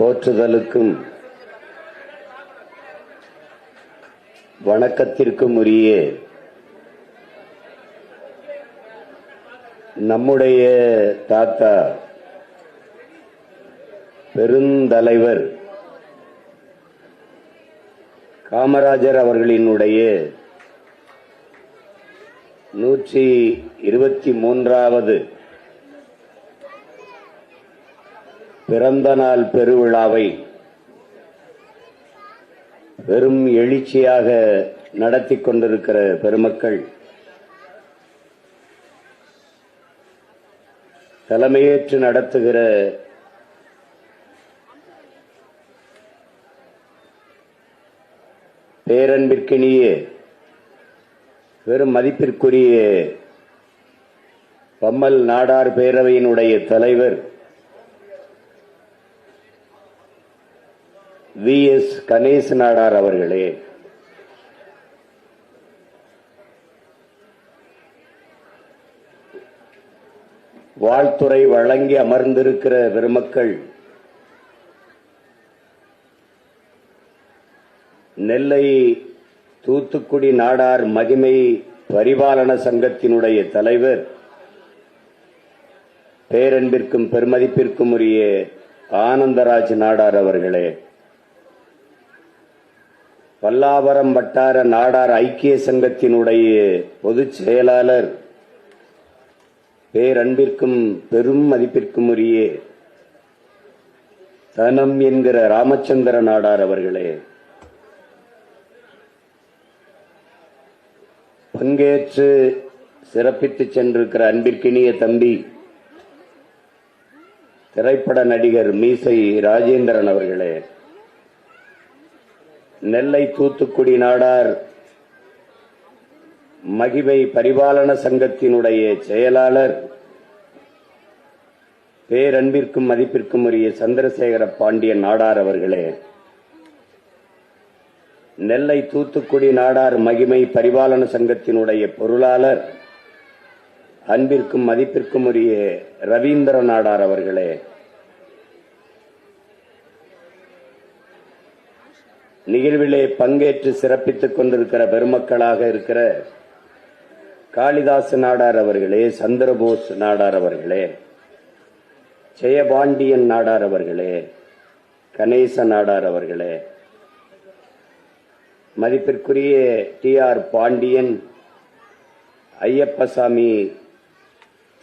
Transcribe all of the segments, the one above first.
போற்றுதலுக்கும் வணக்கத்திற்கும் உரிய நம்முடைய தாத்தா பெருந்தலைவர் காமராஜர் அவர்களினுடைய 123வது பிறந்த நாள் பெருவிழாவை பெரும் எழுச்சியாக நடத்தி கொண்டிருக்கிற பெருமக்கள், தலைமையேற்று நடத்துகிற பேரன்பிற்கினிய பெரும் மதிப்பிற்குரிய பம்மல் நாடார் பேரவையினுடைய தலைவர் VS கணேச நாடார் அவர்களே, வாழ்த்துறை வழங்கி அமர்ந்திருக்கிற பெருமக்கள், நெல்லை தூத்துக்குடி நாடார் மகிமை பரிபாலன சங்கத்தினுடைய தலைவர் பேரன்பிற்கும் பெருமதிப்பிற்கும் உரிய ஆனந்தராஜ் நாடார் அவர்களே, பல்லாவரம் வட்டார நாடார் ஐக்கிய சங்கத்தினுடைய பொதுச் செயலாளர் பேரன்பிற்கும் பெரும் மதிப்பிற்கும் உரிய தனம் என்கிற ராமச்சந்திர நாடார் அவர்களே, பங்கேற்று சிறப்பித்து சென்றிருக்கிற அன்பிற்கினிய தம்பி திரைப்பட நடிகர் மீசை ராஜேந்திரன் அவர்களே, நெல்லை தூத்துக்குடி நாடார் மகிமை பரிபாலன சங்கத்தினுடைய செயலாளர் பேரன்பிற்கும் மதிப்பிற்கும் உரிய சந்திரசேகர பாண்டியன் நாடார் அவர்களே, நெல்லை தூத்துக்குடி நாடார் மகிமை பரிபாலன சங்கத்தினுடைய பொருளாளர் அன்பிற்கும் மதிப்பிற்கும் உரிய ரவீந்திர நாடார் அவர்களே, நிகழ்விலே பங்கேற்று சிறப்பித்துக் கொண்டிருக்கிற பெருமக்களாக இருக்கிற காளிதாச நாடார் அவர்களே, சந்திரபோஸ் நாடார் அவர்களே, ஜெயபாண்டியன் நாடார் அவர்களே, கணேச நாடார் அவர்களே, மதிப்பிற்குரிய TR பாண்டியன், ஐயப்பசாமி,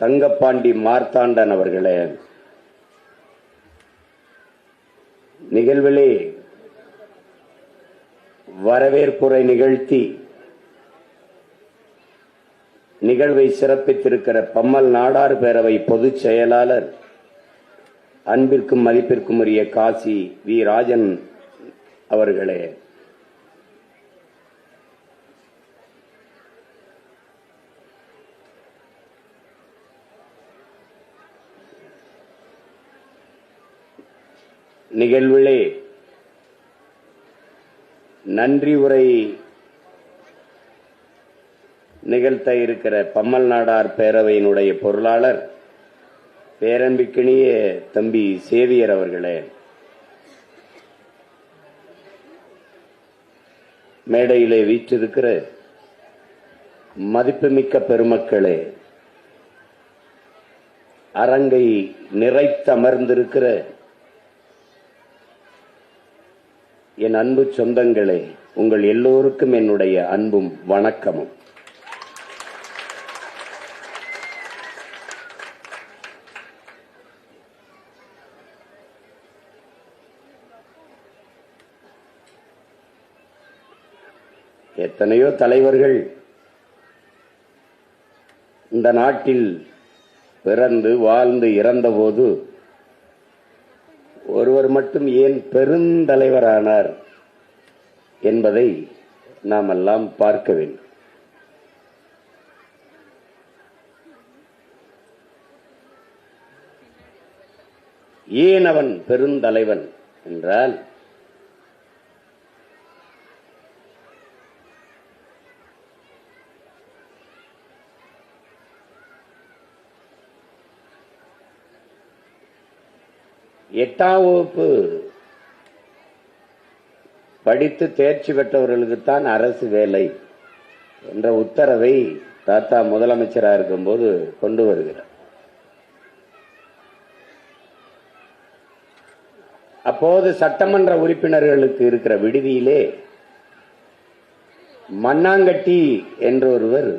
தங்கப்பாண்டி மார்த்தாண்டன் அவர்களே, நிகழ்விலே வரவேற்புரை நிகழ்த்தி நிகழ்வை சிறப்பித்திருக்கிற பம்மல் நாடார் பேரவை பொதுச் செயலாளர் அன்பிற்கும் மதிப்பிற்கும் உரிய காசி வி ராஜன் அவர்களே, நிகழ்விலே நன்றி உரை நிகழ்த்த இருக்கிற பம்மல் நாடார் பேரவையினுடைய பொருளாளர் பேரன்பிற்கினிய தம்பி சேவியர் அவர்களே, மேடையிலே வீற்றிருக்கிற மதிப்புமிக்க பெருமக்களே, அரங்கை நிறைத்தமர்ந்திருக்கிற என் அன்பு சொந்தங்களே, உங்கள் எல்லோருக்கும் என்னுடைய அன்பும் வணக்கமும். எத்தனையோ தலைவர்கள் இந்த நாட்டில் பிறந்து வாழ்ந்து இறந்தபோது ஒருவர் மட்டும் ஏன் பெருந்தலைவரானார் என்பதை நாம் எல்லாம் பார்க்க வேண்டும். ஏன் அவன் பெருந்தலைவன் என்றால், எட்டாம் வகுப்பு படித்து தேர்ச்சி பெற்றவர்களுக்குத்தான் அரசு வேலை என்ற உத்தரவை தாத்தா முதலமைச்சராக இருக்கும்போது கொண்டு வருகிறார். அப்போது சட்டமன்ற உறுப்பினர்களுக்கு இருக்கிற விடுதியிலே மண்ணாங்கட்டி என்ற ஒருவர்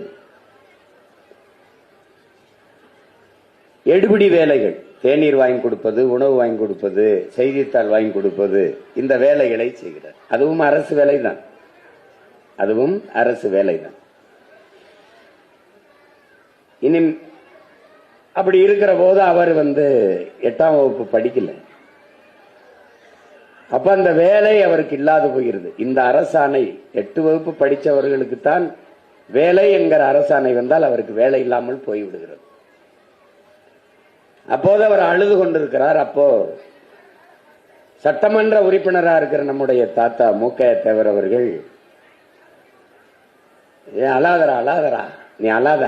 எடுபிடி வேலைகள், தேநீர் வாங்கி கொடுப்பது, உணவு வாங்கி கொடுப்பது, செய்தித்தாள் வாங்கி கொடுப்பது, இந்த வேலைகளை செய்கிறார். அதுவும் அரசு வேலைதான். அதுவும் அரசு வேலைதான். இனி அப்படி இருக்கிற போது அவர் 8ஆம் வகுப்பு படிக்கல. அப்ப அந்த வேலை அவருக்கு இல்லாது போகிறது. இந்த அரசாணை 8 வகுப்பு படித்தவர்களுக்குத்தான் வேலை என்கிற அரசாணை வந்தால் அவருக்கு வேலை இல்லாமல் போய்விடுகிறது. அப்போது அவர் அழுது கொண்டிருக்கிறார். அப்போ சட்டமன்ற உறுப்பினராக இருக்கிற நம்முடைய தாத்தா மு.க. தேவர் அவர்கள், ஏன் அழாதரா அழாதரா, நீ அழாத,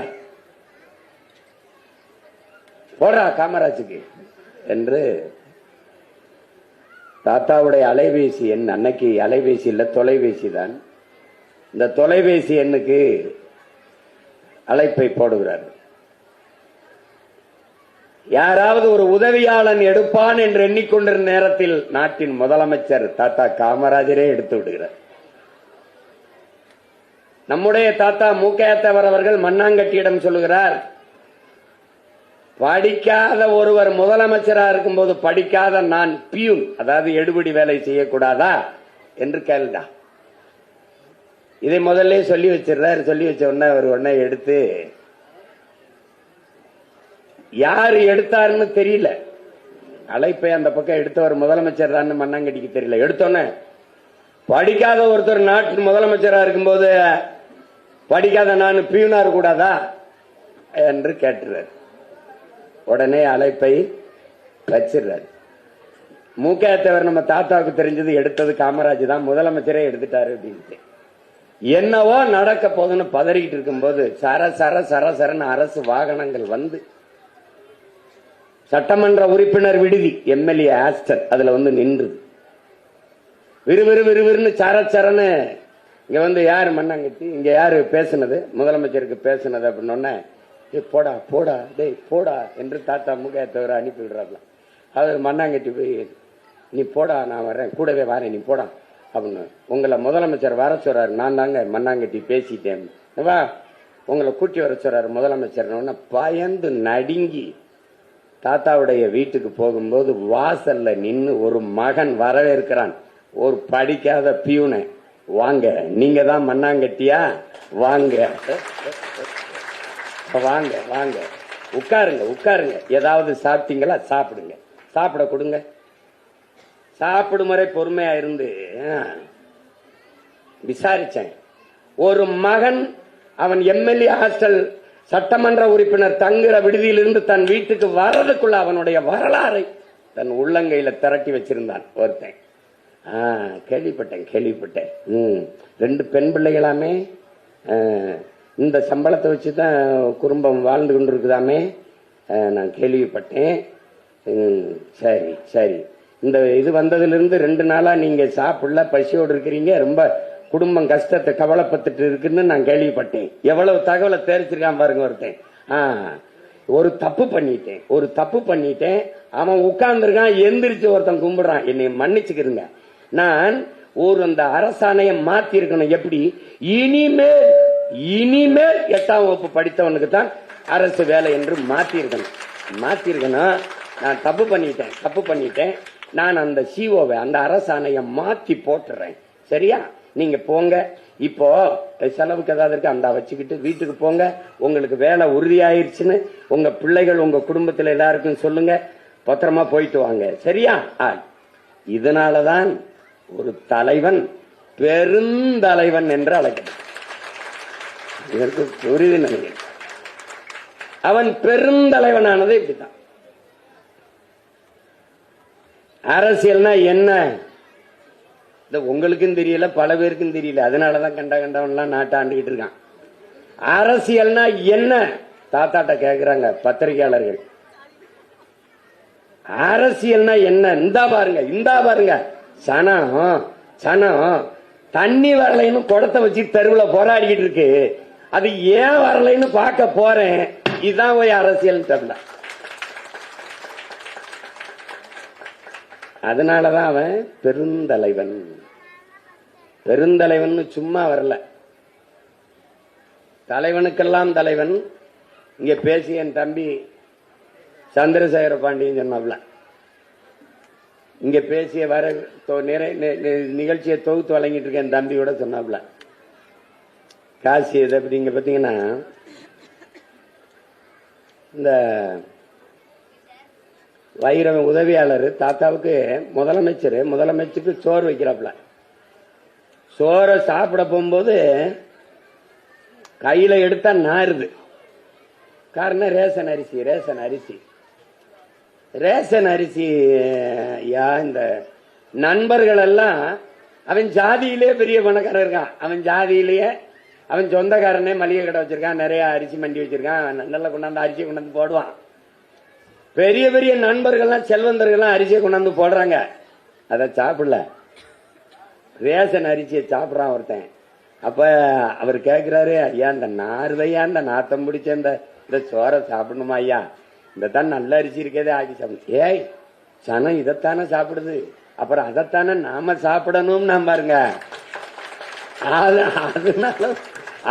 போடுறா காமராஜுக்கு என்று தாத்தாவுடைய அலைபேசி எண், அன்னைக்கு அலைபேசி இல்ல தொலைபேசி தான், இந்த தொலைபேசி எண்ணுக்கு அழைப்பை போடுகிறார். யாராவது ஒரு உதவியாளன் எடுப்பான் என்று எண்ணிக்கொண்டிருந்த நேரத்தில் நாட்டின் முதலமைச்சர் தாத்தா காமராஜரே எடுத்து விடுகிறார். நம்முடைய தாத்தா மு.க. தேவர் அவர்கள் மண்ணாங்கட்டியிடம் சொல்லுகிறார், படிக்காத ஒருவர் முதலமைச்சராக இருக்கும்போது படிக்காத நான் பியூன், அதாவது எடுபிடி வேலை செய்யக்கூடாதா என்று கேளுடா. இதை முதல்ல சொல்லி வச்சிருந்தார். சொல்லி வச்ச உடனே அவர் உடனே எடுத்து, யாரு எடுத்தாருன்னு தெரியல, அழைப்பை அந்த பக்கம் எடுத்தவர் முதலமைச்சர் தான் மண்ணாங்கட்டிக்கு தெரியல. எடுத்தோன்னே, படிக்காத ஒருத்தர் நாட்டு முதலமைச்சராக இருக்கும்போது படிக்காத நான் பியூனா இருக்கக்கூடாதா என்று கேட்டுறார். உடனே அழைப்பை வச்சிடுறாரு. மு.க. தேவர் நம்ம தாத்தாவுக்கு தெரிஞ்சது எடுத்தது காமராஜ் தான், முதலமைச்சரே எடுத்துட்டாரு அப்படின்ட்டு. என்னவோ நடக்க போதுன்னு பதறிக்கிட்டு இருக்கும்போது சர சர சர சரன்னு அரசு வாகனங்கள் வந்து சட்டமன்ற உறுப்பினர் விடுதி எம்எல்ஏ ஆஸ்டர் அதுல நின்று விறுவிறு விறுவிறுன்னு சரச்சரன்னு இங்க யாரு மண்ணாங்கட்டி, இங்க யாரு பேசுனது, முதலமைச்சருக்கு பேசுனது அப்படின்னு, போடா போடா டேய் போடா என்று தாத்தா மு.க. தேவர் அனுப்பி விடுறாங்களாம். அவர் மண்ணாங்கட்டி போய், நீ போடா, நான் வர்றேன், கூடவே வரேன், நீ போடா அப்படின்னு. உங்களை முதலமைச்சர் வர சொல்றாரு. நான் தாங்க மண்ணாங்கட்டி பேசிட்டேன், வா உங்களை கூட்டி வர சொல்றாரு முதலமைச்சர். பயந்து நடுங்கி தாத்தாவுடைய வீட்டுக்கு போகும்போது வாசல்ல நின்று ஒரு மகன் வரவேற்கிறான், ஒரு படிக்காத பியூனை. வாங்க, நீங்க தான் மண்ணாங்கட்டியா, வாங்க வாங்க வாங்க, உட்காருங்க உட்காருங்க, ஏதாவது சாப்பிட்டீங்களா, சாப்பிடுங்க, சாப்பிட கொடுங்க. சாப்பிடும் முறை பொறுமையா இருந்து விசாரிச்சேன். ஒரு மகன் அவன் எம்எல்ஏ ஹாஸ்டல் சட்டமன்ற உறுப்பினர் தங்குற விடுதியிலிருந்து தன் வீட்டுக்கு வர்றதுக்குள்ள அவனுடைய வரலாறை தன் உள்ளங்கையில திரட்டி வச்சிருந்தான் ஒருத்தன். கேள்விப்பட்டேன் கேள்விப்பட்டேன். 2 பெண் பிள்ளைகளாமே, இந்த சம்பளத்தை வச்சுதான் குடும்பம் வாழ்ந்து கொண்டு இருக்குதாமே, நான் கேள்விப்பட்டேன். சரி சரி, இந்த இது வந்ததிலிருந்து 2 நாளா நீங்க சாப்பிடல, பசியோடு இருக்கிறீங்க, ரொம்ப குடும்பம் கஷ்டத்தை கவலைப்பட்டுட்டு இருக்குன்னு நான் கேள்விப்பட்டேன். எவ்வளவு தகவலை தெரிஞ்சிருக்கான் பாருங்க ஒருத்தன். ஒரு தப்பு பண்ணிட்டேன், அவன் உட்கார்ந்துருக்கான், எந்திரிச்சு ஒருத்தன் கும்பிடுறான், என்னை மன்னிச்சுக்கிறங்க, நான் அந்த அரசாணையை மாத்தி இருக்கணும். எப்படி, இனிமேல் 8ஆம் வகுப்பு படித்தவனுக்கு தான் அரசு வேலை என்று மாத்திருக்கணும். நான் தப்பு பண்ணிட்டேன், நான் அந்த சிஓவை, அந்த அரசாணையை மாத்தி போட்டுறேன், சரியா? நீங்க போங்க, இப்போ செலவுக்கு ஏதாவது இருக்கு அந்த வச்சுக்கிட்டு வீட்டுக்கு போங்க, உங்களுக்கு வேலை உறுதியாயிருச்சுன்னு உங்க பிள்ளைகள் உங்க குடும்பத்தில் எல்லாருக்கும் சொல்லுங்க, பத்திரமா போயிட்டு வாங்க, சரியா? இதனாலதான் ஒரு தலைவன் பெருந்தலைவன் என்று அழைக்கிறான். இதற்கு புரிது நினைக்கிறேன். அவன் பெருந்தலைவனானது இப்படித்தான். அரசியல்னா என்ன உங்களுக்கும் தெரியல, பல பேருக்கும் தெரியல. அதனாலதான் கண்டவன்லாம் நாட்டை ஆண்டுகிட்டு இருக்கான். அரசியல்னா என்ன தாத்தாட்ட கேக்குறாங்க பத்திரிகையாளர்கள். அரசியல்னா என்ன? இந்தா பாருங்க சனம் தண்ணி வரலைன்னு குடத்தை வச்சு தெருவில் போராடிக்கிட்டு இருக்கு. அது ஏன் வரலைன்னு பார்க்க போறேன். இதுதான் போய் அரசியல் தெரியல. அதனாலதான் அவன் பெருந்தலைவன். பெருந்தலைவன் சும்மா வரல, தலைவனுக்கெல்லாம் தலைவன். இங்க பேசிய என் தம்பி சந்திரசேகர பாண்டியன் சொன்னாப்ல, இங்க பேசிய வர நிகழ்ச்சியை தொகுத்து வழங்கிட்டு இருக்க என் தம்பியோட சொன்னாப்ல, காசி இது அப்படிங்க பாத்தீங்கன்னா இந்த வைரவ உதவியாளர் தாத்தாவுக்கு முதலமைச்சருக்கு சோறு வைக்கிறாப்ல. சோறை சாப்பிட போகும்போது கையில எடுத்தா நாருது. காரணம் ரேஷன் அரிசி. இந்த நண்பர்கள் எல்லாம் அவன் ஜாதியிலே பெரிய பணக்காரன் இருக்கான். அவன் ஜாதியிலேயே அவன் சொந்தக்காரனே மளிகை கடை வச்சிருக்கான், நிறைய அரிசி மண்டி வச்சிருக்கான். நல்ல கொண்டாந்து அரிசி கொண்டாந்து போடுவான். பெரிய பெரிய நண்பர்கள்லாம் செல்வந்தர்கள்லாம் அரிசியை கொண்டாந்து போடுறாங்க. அதை சாப்பிடல, ரேஷன் அரிசியை சாப்பிடறான் ஒருத்தன். அப்ப அவர் கேட்கிறாரு, ஐயா இந்த நார்வையா இந்த நாத்தம் பிடிச்ச இந்த சோறை சாப்பிடணுமா ஐயா? இந்த தான் நல்ல அரிசி இருக்கதே ஆக்கி சாப்பிடும். ஏய் சனம் இதைத்தானே சாப்பிடுது, அப்புறம் அதைத்தானே நாம சாப்பிடணும். நான் பாருங்க,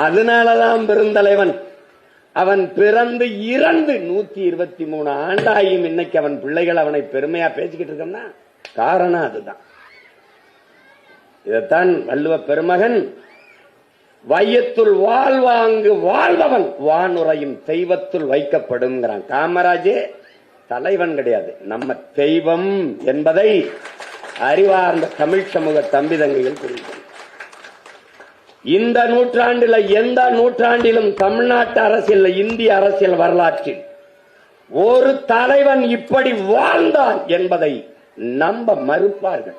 அதனாலதான் பெருந்தலைவன். அவன் பிறந்து இறந்து 123 ஆண்டாயும் இன்னைக்கு அவன் பிள்ளைகள் அவனை பெருமையா பேசிக்கிட்டு இருக்கோம்னா காரணம் அதுதான். இதைத்தான் வள்ளுவ பெருமகன் வையத்துள் வாழ்வாங்கு வாழ்பவன் வானுரையும் தெய்வத்துள் வைக்கப்படும். காமராஜே தலைவன் கிடையாது, நம்ம தெய்வம் என்பதை அறிவார்ந்த தமிழ் சமூக தம்பிதங்கைகள் குறிக்கும். இந்த நூற்றாண்டில் எந்த நூற்றாண்டிலும் தமிழ்நாட்டு அரசியல், இந்திய அரசியல் வரலாற்றில் ஒரு தலைவன் இப்படி வாழ்ந்தான் என்பதை நம்ப மறுப்பார்கள்.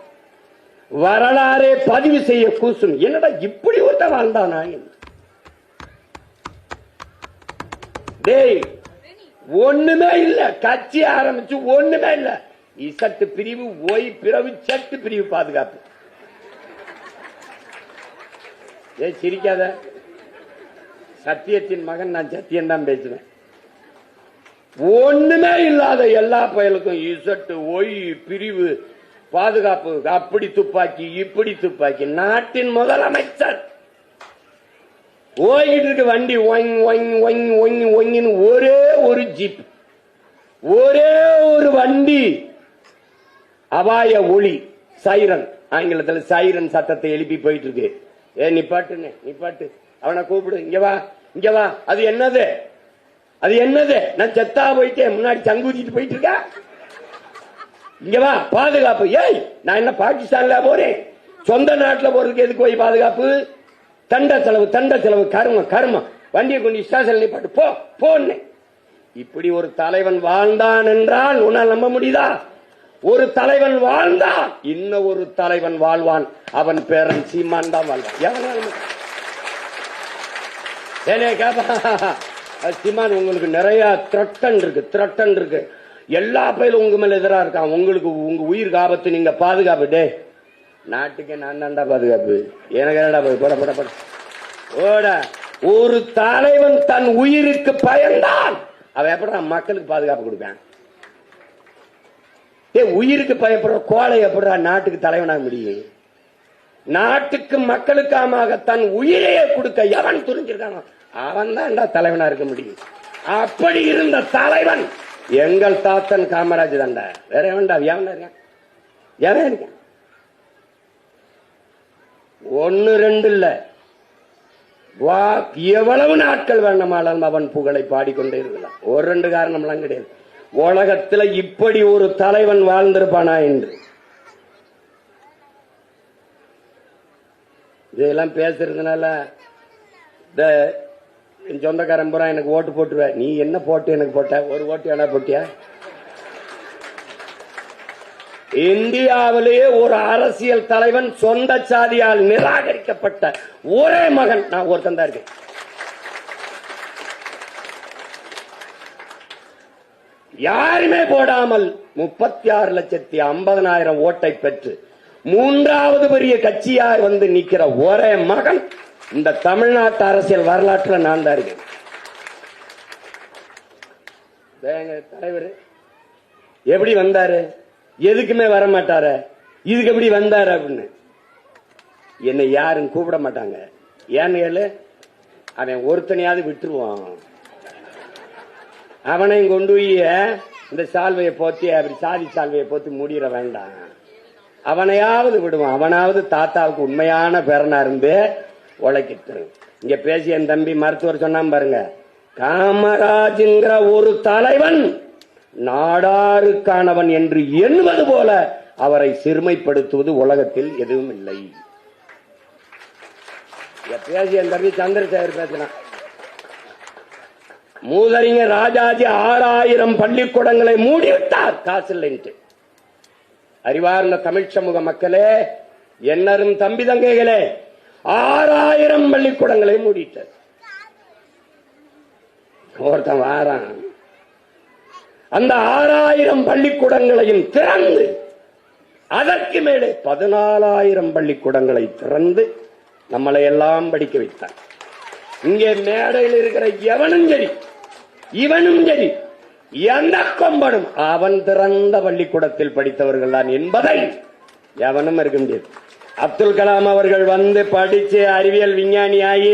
வரலாறே பதிவு செய்ய கூசும். என்னடா இப்படி ஒருத்த வாழ்ந்தானா? டேய் ஒண்ணுமே இல்ல, கட்சி ஆரம்பிச்சு ஒண்ணுமே இல்ல. இசட்டு பிரிவு, ஒய் பிரிவு, சட்டு பிரிவு பாதுகாப்பு. சிரிக்காத, சத்தியத்தின் மகன் நான் சத்தியம் தான் பேசுவேன். ஒண்ணுமே இல்லாத எல்லா பயலுக்கும் இசட்டு, ஒய் பிரிவு, பாதுகாப்பு, அப்படி துப்பாக்கி இப்படி துப்பாக்கி. நாட்டின் முதலமைச்சர் ஓய்கிட்டு இருக்கு வண்டி, ஒரே ஒரு ஜீப், ஒரே ஒரு வண்டி, அபாய ஒளி, சைரன், ஆங்கிலத்தில் சைரன் சத்தத்தை எழுப்பி போயிட்டு இருக்கு. நிப்பாட்டு, அவனை கூப்பிடு, இங்க வா. அது என்னது? நான் செத்தா போயிட்டேன், முன்னாடி சங்கூதிட்டு போயிட்டு இருக்க, இங்க வா, பாதுகாப்பு. ஏய் நான் என்ன பாகிஸ்தான்ல போறேன்? சொந்த நாட்டில் போறதுக்கு எதுக்கு போய் பாதுகாப்பு? தண்ட செலவு, கர்மம். வண்டியை கொண்டு ஸ்டேஷன் நிப்பாட்டு, போன்னு. இப்படி ஒரு தலைவன் வாழ்ந்தான் என்றால் உன்னால் நம்ப முடியுதா? ஒரு தலைவன் வாழ்ந்தான், இன்னும் ஒரு தலைவன் வாழ்வான். அவன் பேரன் சீமான் தான் வாழ்வான். சீமான் உங்களுக்கு நிறைய த்ரெட்டன் இருக்கு, எல்லா பயிலும் உங்க மேல எதிராக இருக்கான். உங்களுக்கு உங்க உயிர் ஆபத்து, நீங்க பாதுகாப்பு. டே நாட்டுக்கு நான் தான்டா பாதுகாப்பு, எனக்கு என்னடா போட. ஒரு தலைவன் தன் உயிருக்கு பயந்தான், அவன் எப்படி மக்களுக்கு பாதுகாப்பு கொடுப்பான்? உயிருக்கு பயப்படுற கோழை எப்படா நாட்டுக்கு தலைவனாக முடியும்? நாட்டுக்கு மக்களுக்காக தன் உயிரையே கொடுக்க எவன் துணிஞ்சிருக்கானோ அவன் தான் தலைவனா இருக்க முடியும். அப்படி இருந்த தலைவன் எங்கள் தாத்தன் காமராஜ் தாண்டா, வேற எவன்டா? எவன் இருக்கான்? 1 2 இல்ல, எவ்வளவு நாட்கள் வேணுமானாலும் அவன் புகழை பாடிக்கொண்டே இருக்கலாம். 1 2 காரணம்லாம் கிடையாது. உலகத்தில் இப்படி ஒரு தலைவன் வாழ்ந்திருப்பானா என்று இதெல்லாம் பேசுறதுனால என் சொந்தக்காரன் பூரா எனக்கு ஓட்டு போட்டுருவேன். நீ என்ன போட்டு எனக்கு போட்ட? ஒரு ஓட்டு என்ன போட்டியா? இந்தியாவிலேயே ஒரு அரசியல் தலைவன் சொந்த சாதியால் நிராகரிக்கப்பட்ட ஒரே மகன் நான் ஒருத்தன் தான் இருக்கேன். யாருமே போடாமல் 36,50,000 ஓட்டை பெற்று 3வது பெரிய கட்சியாய் வந்து நிக்கிற ஒரே மகன் இந்த தமிழ்நாட்டு அரசியல் வரலாற்றில் நான் தான் இருக்கேன். தலைவர் எப்படி வந்தாரு? எதுக்குமே வர மாட்டாரு. இதுக்கு எப்படி வந்தாரு அப்படின்னு என்னை யாரும் கூப்பிட மாட்டாங்க. ஏன்னு அவன் ஒருத்தனையாவது விட்டுருவான். அவனையும் கொண்டு போய் இந்த சால்வையை போத்தி அப்படி சாதி சால்வையை போத்தி மூடிட வேண்டாம். அவனையாவது விடுவான். அவனாவது தாத்தாவுக்கு உண்மையான பேரனா இருந்து உழைக்கிட்டு. இங்க பேசிய என் தம்பி மருத்துவர் சொன்னான் பாருங்க, காமராஜ்ங்கிற ஒரு தலைவன் நாடாருக்கானவன் என்று எண்ணுவது போல அவரை சிறுமைப்படுத்துவது உலகத்தில் எதுவும் இல்லை. பேசிய என் தம்பி சந்திரசேகர் பேசினான். மூதறிஞர் ராஜாஜி 6000 பள்ளிக்கூடங்களை மூடிவிட்டார் காசு இல்லைன்ட்டு. அறிவார்ந்த தமிழ் சமூக மக்களே, என்னரும் தம்பி தங்கைகளே, 6000 பள்ளிக்கூடங்களை மூடிட்டார். ஒருத்தன் வாரான், அந்த 6000 பள்ளிக்கூடங்களையும் திறந்து அதற்கு மேலே 14,000 பள்ளிக்கூடங்களை திறந்து நம்மளை எல்லாம் படிக்க வைத்தார். இங்கே மேடையில் இருக்கிற எவனும் சரி, இவனும் சரி, எந்த கொம்பனும் அவன் திறந்த பள்ளிக்கூடத்தில் படித்தவர்கள் தான் என்பதை எவனும் இருக்க முடியாது. அப்துல் கலாம் அவர்கள் வந்து படிச்சு அறிவியல் விஞ்ஞானியாகி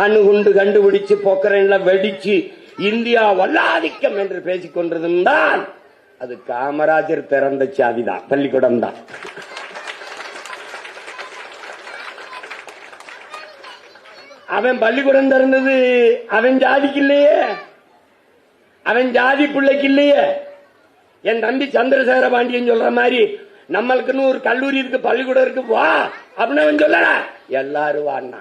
அணுகுண்டு கண்டுபிடிச்சு பொக்கரன்ல வெடிச்சு இந்தியா வல்லாதிக்கம் என்று பேசிக் கொண்டிருந்தால் அது காமராஜர் திறந்த சாதிதான், பள்ளிக்கூடம் தான். அவன் பள்ளிக்கூடம் திறந்தது அவன் ஜாதிக்கு இல்லையே, அவன் ஜாதி பிள்ளைக்கு இல்லையே. என் தம்பி சந்திரசேகர பாண்டியன் சொல்ற மாதிரி நம்மளுக்குன்னு ஒரு கல்லூரி இருக்கு, பள்ளிக்கூடம் இருக்கு, வா அப்படின்னு அவன் சொல்லல. எல்லாரும் வான்னா.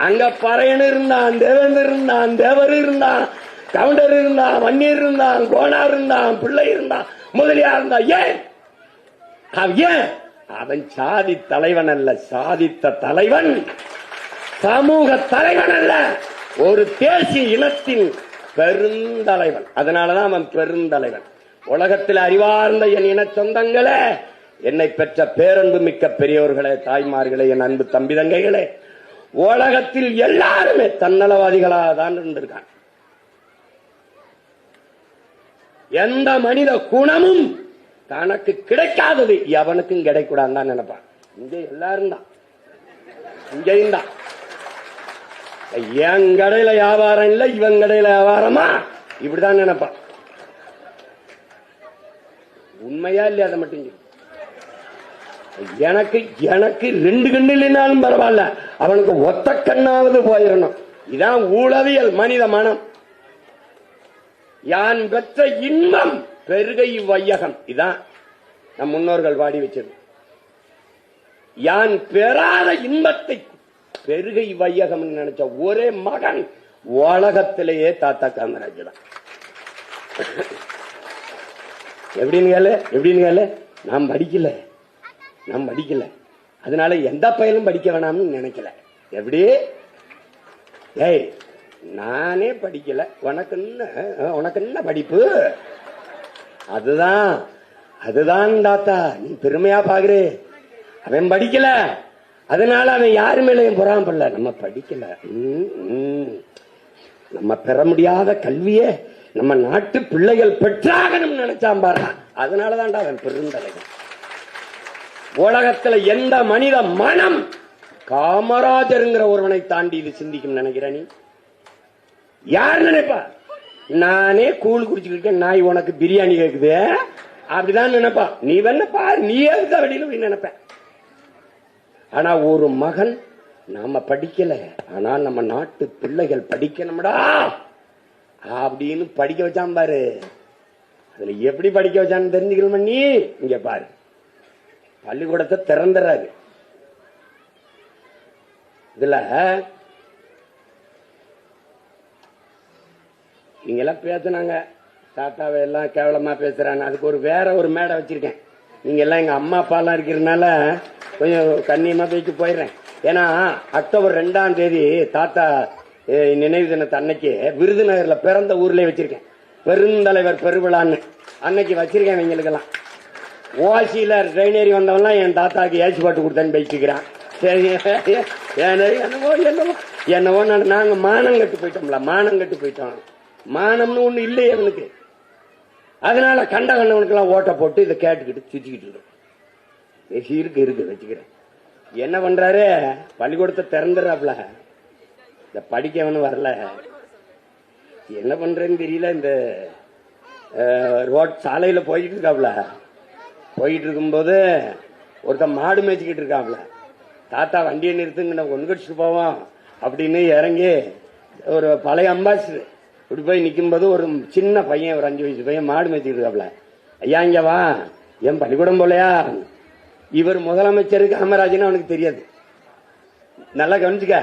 அங்க பறையன் இருந்தான், தேவேந்தர் இருந்தான், தேவர் இருந்தான், கவுண்டர் இருந்தான், வன்னியர் இருந்தான், கோனார் இருந்தான், பிள்ளை இருந்தான், முதலியார் இருந்தான். ஏன் அவன் சாதி தலைவன் அல்ல, சாதித்த தலைவன். சமூக தலைவன் அல்ல, ஒரு தேசிய இனத்தின் பெருந்தலைவன். அதனாலதான் அவன் பெருந்தலைவன். உலகத்தில் அறிவார்ந்த என் இன சொந்தங்களே, என்னை பெற்ற பேரன்பு மிக்க பெரியவர்களே, தாய்மார்களே, என் அன்பு தம்பி தங்கைகளே, உலகத்தில் எல்லாருமே தன்னலவாதிகளாக தான் இருந்திருக்காங்க. எந்த மனித குணமும் தனக்கு கிடைக்காதது எவனுக்கும் கிடைக்கூடாது தான் நினைப்பான். இங்க எல்லாரும் தான், இங்கேயும் தான். என் கடையில வியாபாரம் இல்ல, இவன் கடையில வியாபாரமா, இப்படிதான் நினைப்பான். உண்மையா இல்லையா? அதை மட்டும் எனக்கு எனக்கு 2 கண்ணு இல்லைனாலும் பரவாயில்ல, அவனுக்கு ஒத்த கண்ணாவது போயிடணும். இதான் ஊழவியல் மனித மனம். யான் பெற்ற இன்பம் பெருகை வையகம், இதான் நம் முன்னோர்கள் பாடி வச்சது. யான் பெறாத இன்பத்தை பெருகை வையகம் நினைச்ச ஒரே மகன் உலகத்திலேயே தாத்தா காமராஜ் தான். எப்படின்னு கேளு, நாம் படிக்கல, அதனால எந்த பயலும் படிக்க வேணாம்னு நினைக்கல. எப்படி? ஏய், நானே படிக்கல, உனக்கு என்ன படிப்பு? அதுதான் தாத்தா நீ பெருமையா பாக்குறே. அவன் படிக்கல, அதனால அவன் யாரு மேலையும் பொறாமப்படல. நம்ம படிக்கல, நம்ம பெற முடியாத கல்வியே நம்ம நாட்டு பிள்ளைகள் பெற்றாகணும் நினைச்சான் பாரு. அதனாலதான்டா அவன் பெருந்தலைவன். உலகத்துல எந்த மனித மனம் காமராஜருங்கிற ஒருவனை தாண்டி இது சிந்திக்கும் நினைக்கிற? நீ யார் நினைப்பா? நானே கூழ் குடிச்சுக்கிட்டு நாய் உனக்கு பிரியாணி கேக்குது அப்படிதான் நினைப்பா. நீ வேணா பாரு, நீ எதுக்கு வெளியில போய் நினைப்ப. ஆனா ஒரு மகன், நாம படிக்கல, ஆனா நம்ம நாட்டு பிள்ளைகள் படிக்கணும்டா அப்படின்னு படிக்க வச்சான் பாரு. அதுல எப்படி படிக்க வச்சான்னு தெரிஞ்சுக்கணும். நீ இங்க பாரு, பள்ளிக்கூடத்தை திறந்துறாரு. இதுல நீங்க எல்லாம் பேசுனாங்க, தாத்தாவை எல்லாம் கேவலமா பேசுறாங்க. அதுக்கு வேற ஒரு மேடை வச்சிருக்கேன். நீங்க எல்லாம் எங்க அம்மா அப்பா எல்லாம் இருக்கிறதுனால கொஞ்சம் கண்ணியமா பேச்சு போயிடுறேன். ஏன்னா அக்டோபர் 2ஆம் தேதி தாத்தா நினைவு தினத்தை அன்னைக்கு விருதுநகர்ல பிறந்த ஊர்லயே வச்சிருக்கேன். பெருந்தலைவர் பெருவிழான்னு அன்னைக்கு வச்சிருக்கேன். எங்களுக்கெல்லாம் ஓசியில ட்ரெயின் வந்தவன்லாம் என் தாத்தாக்கு ஏசி பாட்டு கொடுத்தேன்னு பேசிக்கிறான். சரி, என்னவோ என்னவோ என்னவோ நாங்க மானம் கட்டு போயிட்டோம்ல, மானம் கட்டு போயிட்டோம். மானம்னு ஒண்ணு இல்லையே அவனுக்கு. அதனால கண்ட கண்டவனுக்கெல்லாம் ஓட்ட போட்டு இதை கேட்டுக்கிட்டு சுத்திக்கிட்டு இருக்கோம். இருக்கு வச்சுக்கிறேன். என்ன பண்றாரு, பள்ளிக்கூடத்தை திறந்துடுறாப்ல, இந்த படிக்கவனு வரல. என்ன பண்றேன்னு தெரியல. இந்த ரோட் சாலையில போயிட்டு இருக்காப்ல, போயிட்டு இருக்கும்போது ஒருத்தன் மாடு மேய்ச்சிக்கிட்டு இருக்காப்ல. தாத்தா வண்டியை நிறுத்துங்க, ஒன்று கடிச்சிட்டு போவோம் அப்படின்னு இறங்கி ஒரு பழைய அம்பாசிடர் இப்படி போய் நிற்கும் போது ஒரு சின்ன பையன், ஒரு 5 வயசு பையன் மாடு மேய்ச்சிக்கிட்டு இருக்காப்ல. ஐயா இங்க வா, என் பள்ளிக்கூடம் போலையா? இவர் முதலமைச்சர் காமராஜன் அவனுக்கு தெரியாது. நல்லா கவனிச்சுக்க.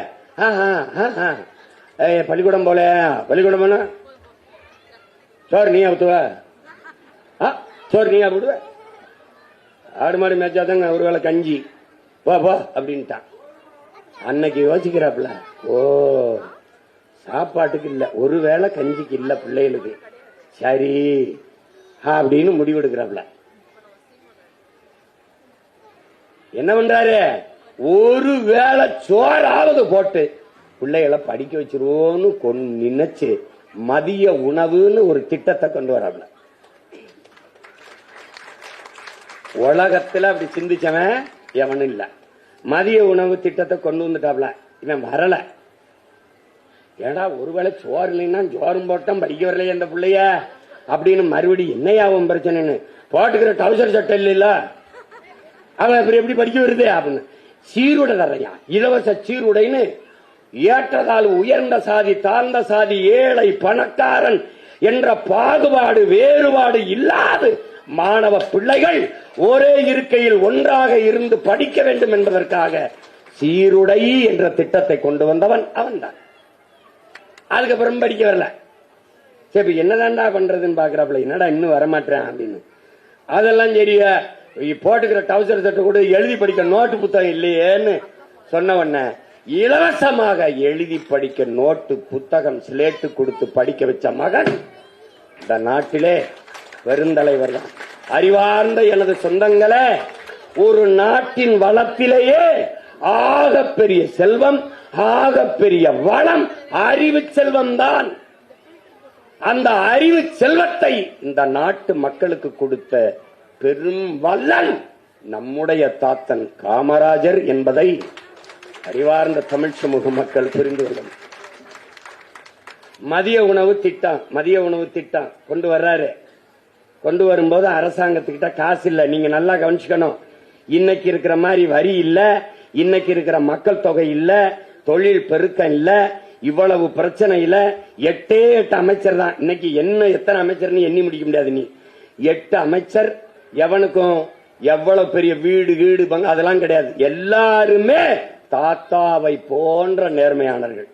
பள்ளிக்கூடம் போல, பள்ளிக்கூடம் போனா சோறு நீ ஊத்துவ, சோறு நீ விடுவ, ஆடு மாடு மேய்ச்சாதாங்க ஒரு வேளை கஞ்சி, போ போ அப்படின்ட்டான். அன்னைக்கு யோசிக்கிறாப்புல, ஓ சாப்பாட்டுக்கு இல்ல, ஒருவேளை கஞ்சிக்கு இல்ல பிள்ளைகளுக்கு, சரி அப்படின்னு முடிவெடுக்கிறாப்புல. என்ன பண்றாரு, ஒரு வேளை சோறாவது போட்டு பிள்ளைகளை படிக்க வச்சிருவோன்னு நினைச்சு மதிய உணவுன்னு ஒரு திட்டத்தை கொண்டு வராப்ல. உலகத்துல அப்படி சிந்திச்சவன் எவனும் இல்ல. மதிய உணவு திட்டத்தை கொண்டு வந்துட்டாப்ல. இவன் வரல. ஏடா ஒருவேளை சோறு இல்லைன்னா சோறும் போட்டோம், படிக்க வரலையே அந்த பிள்ளைய அப்படின்னு மறுபடியும் என்னையாவும் பிரச்சனைன்னு போட்டுக்கிற டவுசர் சட்டை இல்ல, அவன் எப்படி படிக்க வருது அப்படின்னு சீருடை தரையா, இலவச சீருடைன்னு ஏற்றதால் உயர்ந்த சாதி தாழ்ந்த சாதி ஏழை பணக்காரன் என்ற பாகுபாடு வேறுபாடு இல்லாது மாணவ பிள்ளைகள் ஒரே இருக்கையில் ஒன்றாக இருந்து படிக்க வேண்டும் என்பதற்காக சீருடை என்ற திட்டத்தை கொண்டு வந்தவன் அவன் தான். அதுக்கப்புறம் படிக்க வரல. சரி என்னதான்டா பண்றதுன்னு பாக்குறாப்புல, என்னடா இன்னும் வரமாட்டேன் அப்படின்னு. அதெல்லாம் சரியா போட்டுக்கிற டவுசர் சட்டை கூட எழுதி படிக்க நோட்டு புத்தகம் இல்லையேன்னு சொன்ன உடனே இலவசமாக எழுதி படிக்க நோட்டு புத்தகம் ஸ்லேட்டு கொடுத்து படிக்க வச்ச மகன் இந்த நாட்டிலே பெருந்தலைவர் தான். அறிவார்ந்த எனது சொந்தங்களே, ஒரு நாட்டின் வளத்திலேயே ஆகப்பெரிய செல்வம், ஆகப்பெரிய வளம் அறிவு செல்வம் தான். அந்த அறிவு செல்வத்தை இந்த நாட்டு மக்களுக்கு கொடுத்த பெரும் வல்லன் நம்முடைய தாத்தன் காமராஜர் என்பதை அறிவார்ந்த தமிழ் சமூக மக்கள் புரிந்து கொள்ளும். மதிய உணவு திட்டம் கொண்டு வர்றாரு. கொண்டு வரும்போது அரசாங்கத்துக்கிட்ட காசு இல்ல. நீங்க நல்லா கவனிச்சுக்கணும். இன்னைக்கு இருக்கிற மாதிரி வரி இல்ல, இன்னைக்கு இருக்கிற மக்கள் தொகை இல்ல, தொழில் பெருக்கம் இல்ல, இவ்வளவு பிரச்சனை இல்ல. 8 அமைச்சர் தான். இன்னைக்கு என்ன எத்தனை அமைச்சர் எண்ணி முடிக்க முடியாது. நீ 8 அமைச்சர், எவனுக்கும் எவ்வளவு பெரிய வீடு வீடு பங்கு அதெல்லாம் கிடையாது. எல்லாருமே தாத்தாவை போன்ற நேர்மையானவர்கள்,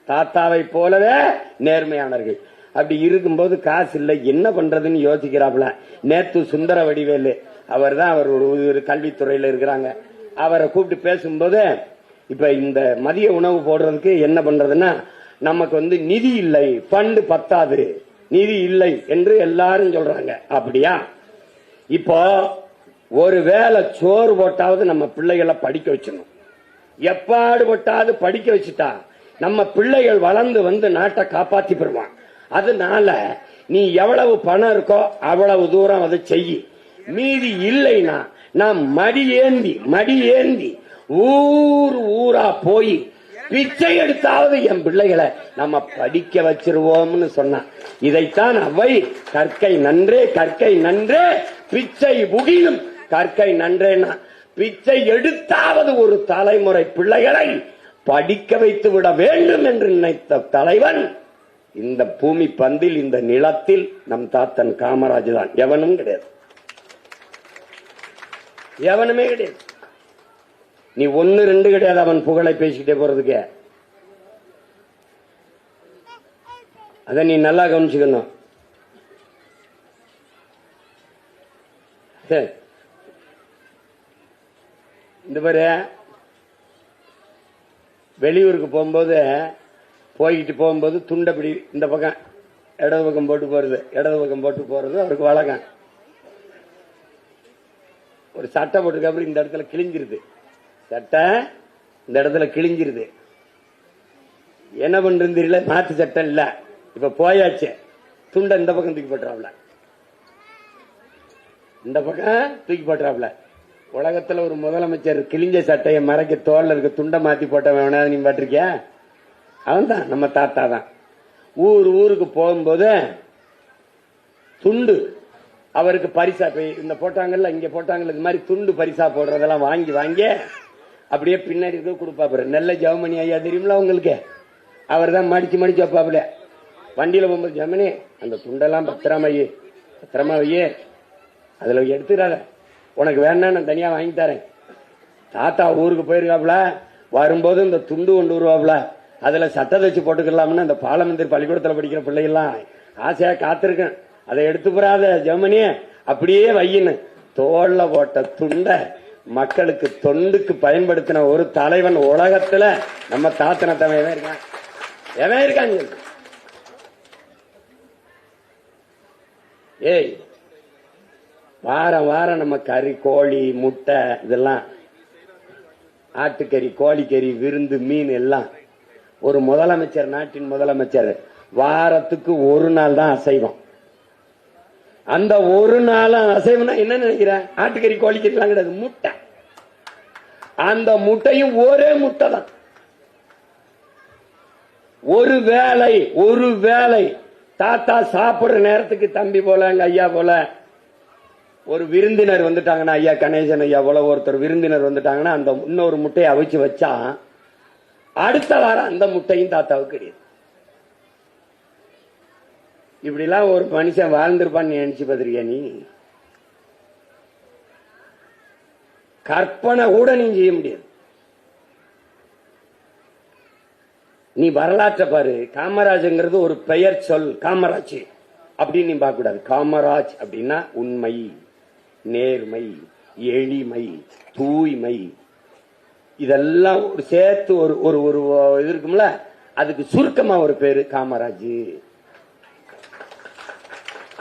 தாத்தாவை போலவே நேர்மையானவர்கள். அப்படி இருக்கும்போது காசு இல்லை, என்ன பண்றதுன்னு யோசிக்கிறாப்ல. நேத்து சுந்தர வடிவேலு அவர் தான், அவர் ஒரு கல்வித்துறையில இருக்கிறாங்க, அவரை கூப்பிட்டு பேசும்போது இப்ப இந்த மதிய உணவு போடுறதுக்கு என்ன பண்றதுன்னா, நமக்கு நிதி இல்லை, ஃபண்ட் பத்தாது, நிதி இல்லை என்று எல்லாரும் சொல்றாங்க. அப்படியா? இப்போ ஒரு வேளை சோறு போட்டாவது நம்ம பிள்ளைகளை படிக்க வச்சணும். எப்பாடு போட்டாவது படிக்க வச்சுட்டா நம்ம பிள்ளைகள் வளர்ந்து நாட்டை காப்பாத்தி பெறுவான். அதனால நீ எவ்வளவு பணம் இருக்கோ அவ்வளவு தூரம் அதை செய்யி. மீதி இல்லைன்னா நான் மடி ஏந்தி ஊரா போய் பிச்சை எடுத்தாவது என் பிள்ளைகளை நம்ம படிக்க வச்சிருவோம்னு சொன்னா. இதைத்தான் அவை கற்கை நன்றே பிச்சை புகிலும் கற்கை நன்றேன்னா, பிச்சை எடுத்தாவது ஒரு தலைமுறை பிள்ளைகளை படிக்க வைத்து விட வேண்டும் என்று நினைத்த தலைவன் இந்த பூமி பந்தில், இந்த நிலத்தில் நம் தாத்தன் காமராஜ் தான். எவனும் கிடையாது, எவனுமே கிடையாது. நீ 1 2 கிடையாது அவன் புகழை பேசிக்கிட்டே போறதுக்கு. அத நீ நல்லா கவனிச்சுக்கணும். இந்த பேரு வெளியூருக்கு போகும்போது துண்டப்படி இந்த பக்கம் இடது பக்கம் போட்டு போறது அவருக்கு வழக்கம். ஒரு சட்டை போட்டுக்க அப்புறம் இந்த இடத்துல கிழிஞ்சிருது, சட்டை இந்த இடத்துல கிழிஞ்சிருது. என்ன பண்றது தெரியல, மாத்து சட்டம் இல்ல, இப்ப போயாச்சு, துண்டை இந்த பக்கம் தூக்கி போட்டுறாப்ல, இந்த பக்கம் தூக்கி போட்டுறாப்ல. உலகத்துல ஒரு முதலமைச்சர் கிழிஞ்ச சட்டையை மறைக்க தோல்ல இருக்க துண்டை மாத்தி போட்டவன் நீ பாட்டிருக்கியா? அவன் தான் நம்ம தாத்தா தான். ஊருக்கு போகும்போது துண்டு அவருக்கு பரிசா இந்த போட்டாங்கல்ல, இங்க போட்டாங்கல்ல, இது மாதிரி துண்டு பரிசா போடுறதெல்லாம் வாங்கி அப்படியே பின்னாடி இருக்க கொடுப்பாரு. நெல்லை ஜெவமணி ஐயா தெரியுமில உங்களுக்கு, அவர் தான் மடிச்சு வைப்பாப்புல. வண்டியில போகும்போது, ஜெவமணி அந்த துண்டெல்லாம் பத்திரமா வையே, அதுல எடுத்துடாத, உனக்கு வேணா நான் தனியா வாங்கி தரேன். தாத்தா ஊருக்கு போயிருக்காப்ல, வரும்போது இந்த துண்டு கொண்டு வருவாப்ல, அதுல சட்டை தச்சு போட்டுக்கலாம்னு அந்த பாலமந்திரி பள்ளிக்கூடத்துல படிக்கிற பிள்ளைகள்லாம் ஆசையா காத்திருக்கேன். அதை எடுத்து போறாத ஜெவமணி, அப்படியே வையின்னு தோல்ல போட்ட துண்டை மக்களுக்கு தொண்டுக்கு பயன்படுத்தின ஒரு தலைவன் உலகத்துல நம்ம தாத்தனத்தவன் எவன் இருக்காங்க? ஏய், வாரம் நம்ம கறி, கோழி, முட்டை, இதெல்லாம் ஆட்டுக்கறி, கோழிக்கறி, விருந்து, மீன் எல்லாம். ஒரு முதலமைச்சர், நாட்டின் முதலமைச்சர் வாரத்துக்கு ஒரு நாள் தான் அசைவம். அந்த ஒரு நாள் அசைவம்னா என்ன நினைக்கிற? ஆட்டுக்கறி, கோழிக்கறி எல்லாம் கிடையாது, முட்டை. அந்த முட்டையும் ஒரே முட்டை தான். ஒரு வேளை தாத்தா சாப்பிடுற நேரத்துக்கு தம்பி போல, எங்க ஐயா போல ஒரு விருந்தினர் வந்துட்டாங்கன்னா, ஐயா கணேசன் ஐயா போல ஒருத்தர் விருந்தினர் வந்துட்டாங்கன்னா, அந்த இன்னொரு முட்டையை அவிச்சு வச்சா அடுத்த வாரம் அந்த முட்டையும் தாத்தாவுக்கு கிடையாது. இப்படி எல்லாம் ஒரு மனுஷன் வாழ்ந்திருப்பான்னு நினைச்சு பார்த்திருக்கியா நீ? கற்பனை கூட நீ செய்ய முடியாது. நீ வரலாற்றை பாரு. காமராஜ்ங்கிறது ஒரு பெயர் சொல், காமராஜ் அப்படின்னு நீ பார்க்க கூடாது. காமராஜ் அப்படின்னா உண்மை, நேர்மை, எளிமை, தூய்மை, இதெல்லாம் ஒரு சேர்த்து ஒரு இது இருக்கும்ல, அதுக்கு சுருக்கமா ஒரு பேரு காமராஜ்.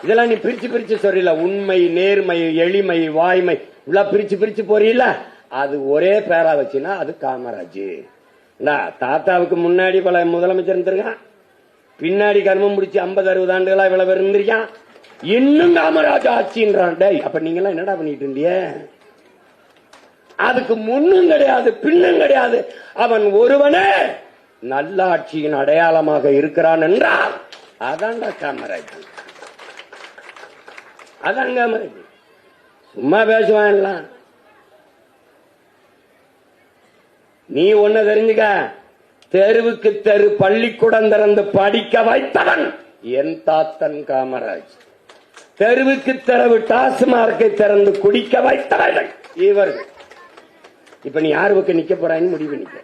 இதெல்லாம் நீ பிரிச்சு சொல்றீல, உண்மை, நேர்மை, எளிமை, வாய்மை, இவ்வளவு பிரிச்சு போறீல, அது ஒரே பேரா வச்சுன்னா அது காமராஜ். தாத்தாவுக்கு முன்னாடி பல முதலமைச்சர் இருந்திருக்கான், பின்னாடி கர்மம் முடிச்சு 50-60 ஆண்டுகளா இவ்வளவு இருந்திருக்கான், இன்னும் காமராஜ் ஆட்சின்றான். அப்ப நீங்க எல்லாம் என்னடா பண்ணிட்டு இருந்திய? அதுக்கு முன்னும் கிடையாது, பின்னும் கிடையாது. அவன் ஒருவனே நல்லாட்சியின் அடையாளமாக இருக்கிறான் என்றால் அதான்டா காமராஜ். அதான் காமராஜ். சும்மா பேசுவான். நீ ஒண்ணு தெரிஞ்சுக்க, தெருவுக்கு தெரு பள்ளிக்கூடம் திறந்து படிக்க வைத்தவன் என் தாத்தன் காமராஜ். தெருவுக்கு தெருவு டாஸ்மார்க்கை திறந்து குடிக்க வைத்தவர்கள் இவர்கள். இப்ப நீ யார் பக்கம் நிக்க போறான்னு முடிவு நிக்க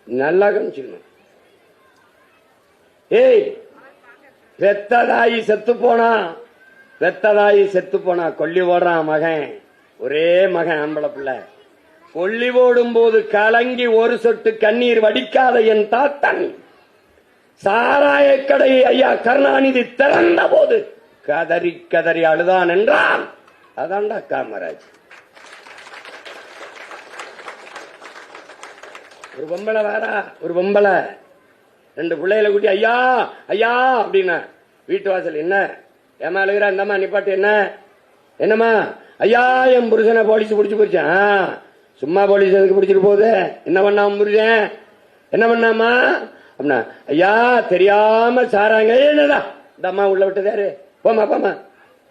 நல்லா கவனிச்சுக்கணும். ஏய், பெத்ததாயி செத்து போனா கொல்லி ஓடுறான் மகன், ஒரே மகன் ஆம்பளை பிள்ளை. கொல்லி ஓடும் போது கலங்கி ஒரு சொட்டு கண்ணீர் வடிக்காத என் தாத்தன் சாராய கடையை ஐயா கருணாநிதி திறந்த போது கதறி அழுதான் என்றான். அதான்டா காமராஜ். ஒரு பொம்பளை 2 பிள்ளைகளை கூட்டி ஐயா அப்படின்னா வீட்டு வாசல், என்ன ஏமா அழுகிறா, இந்தம்மா நிப்பாட்டு, என்னம்மா? ஐயா, என் புருஷனை போலீஸ் பிடிச்சு போயிடுச்சேன். சும்மா போலீஸ் எதுக்கு பிடிச்சிட்டு போகுது? என்ன பண்ணா புருஷன்? என்ன பண்ணாமா அப்படின்னா, ஐயா தெரியாம சாராங்க. என்னடா இந்த அம்மா உள்ள விட்டதாரு, போமா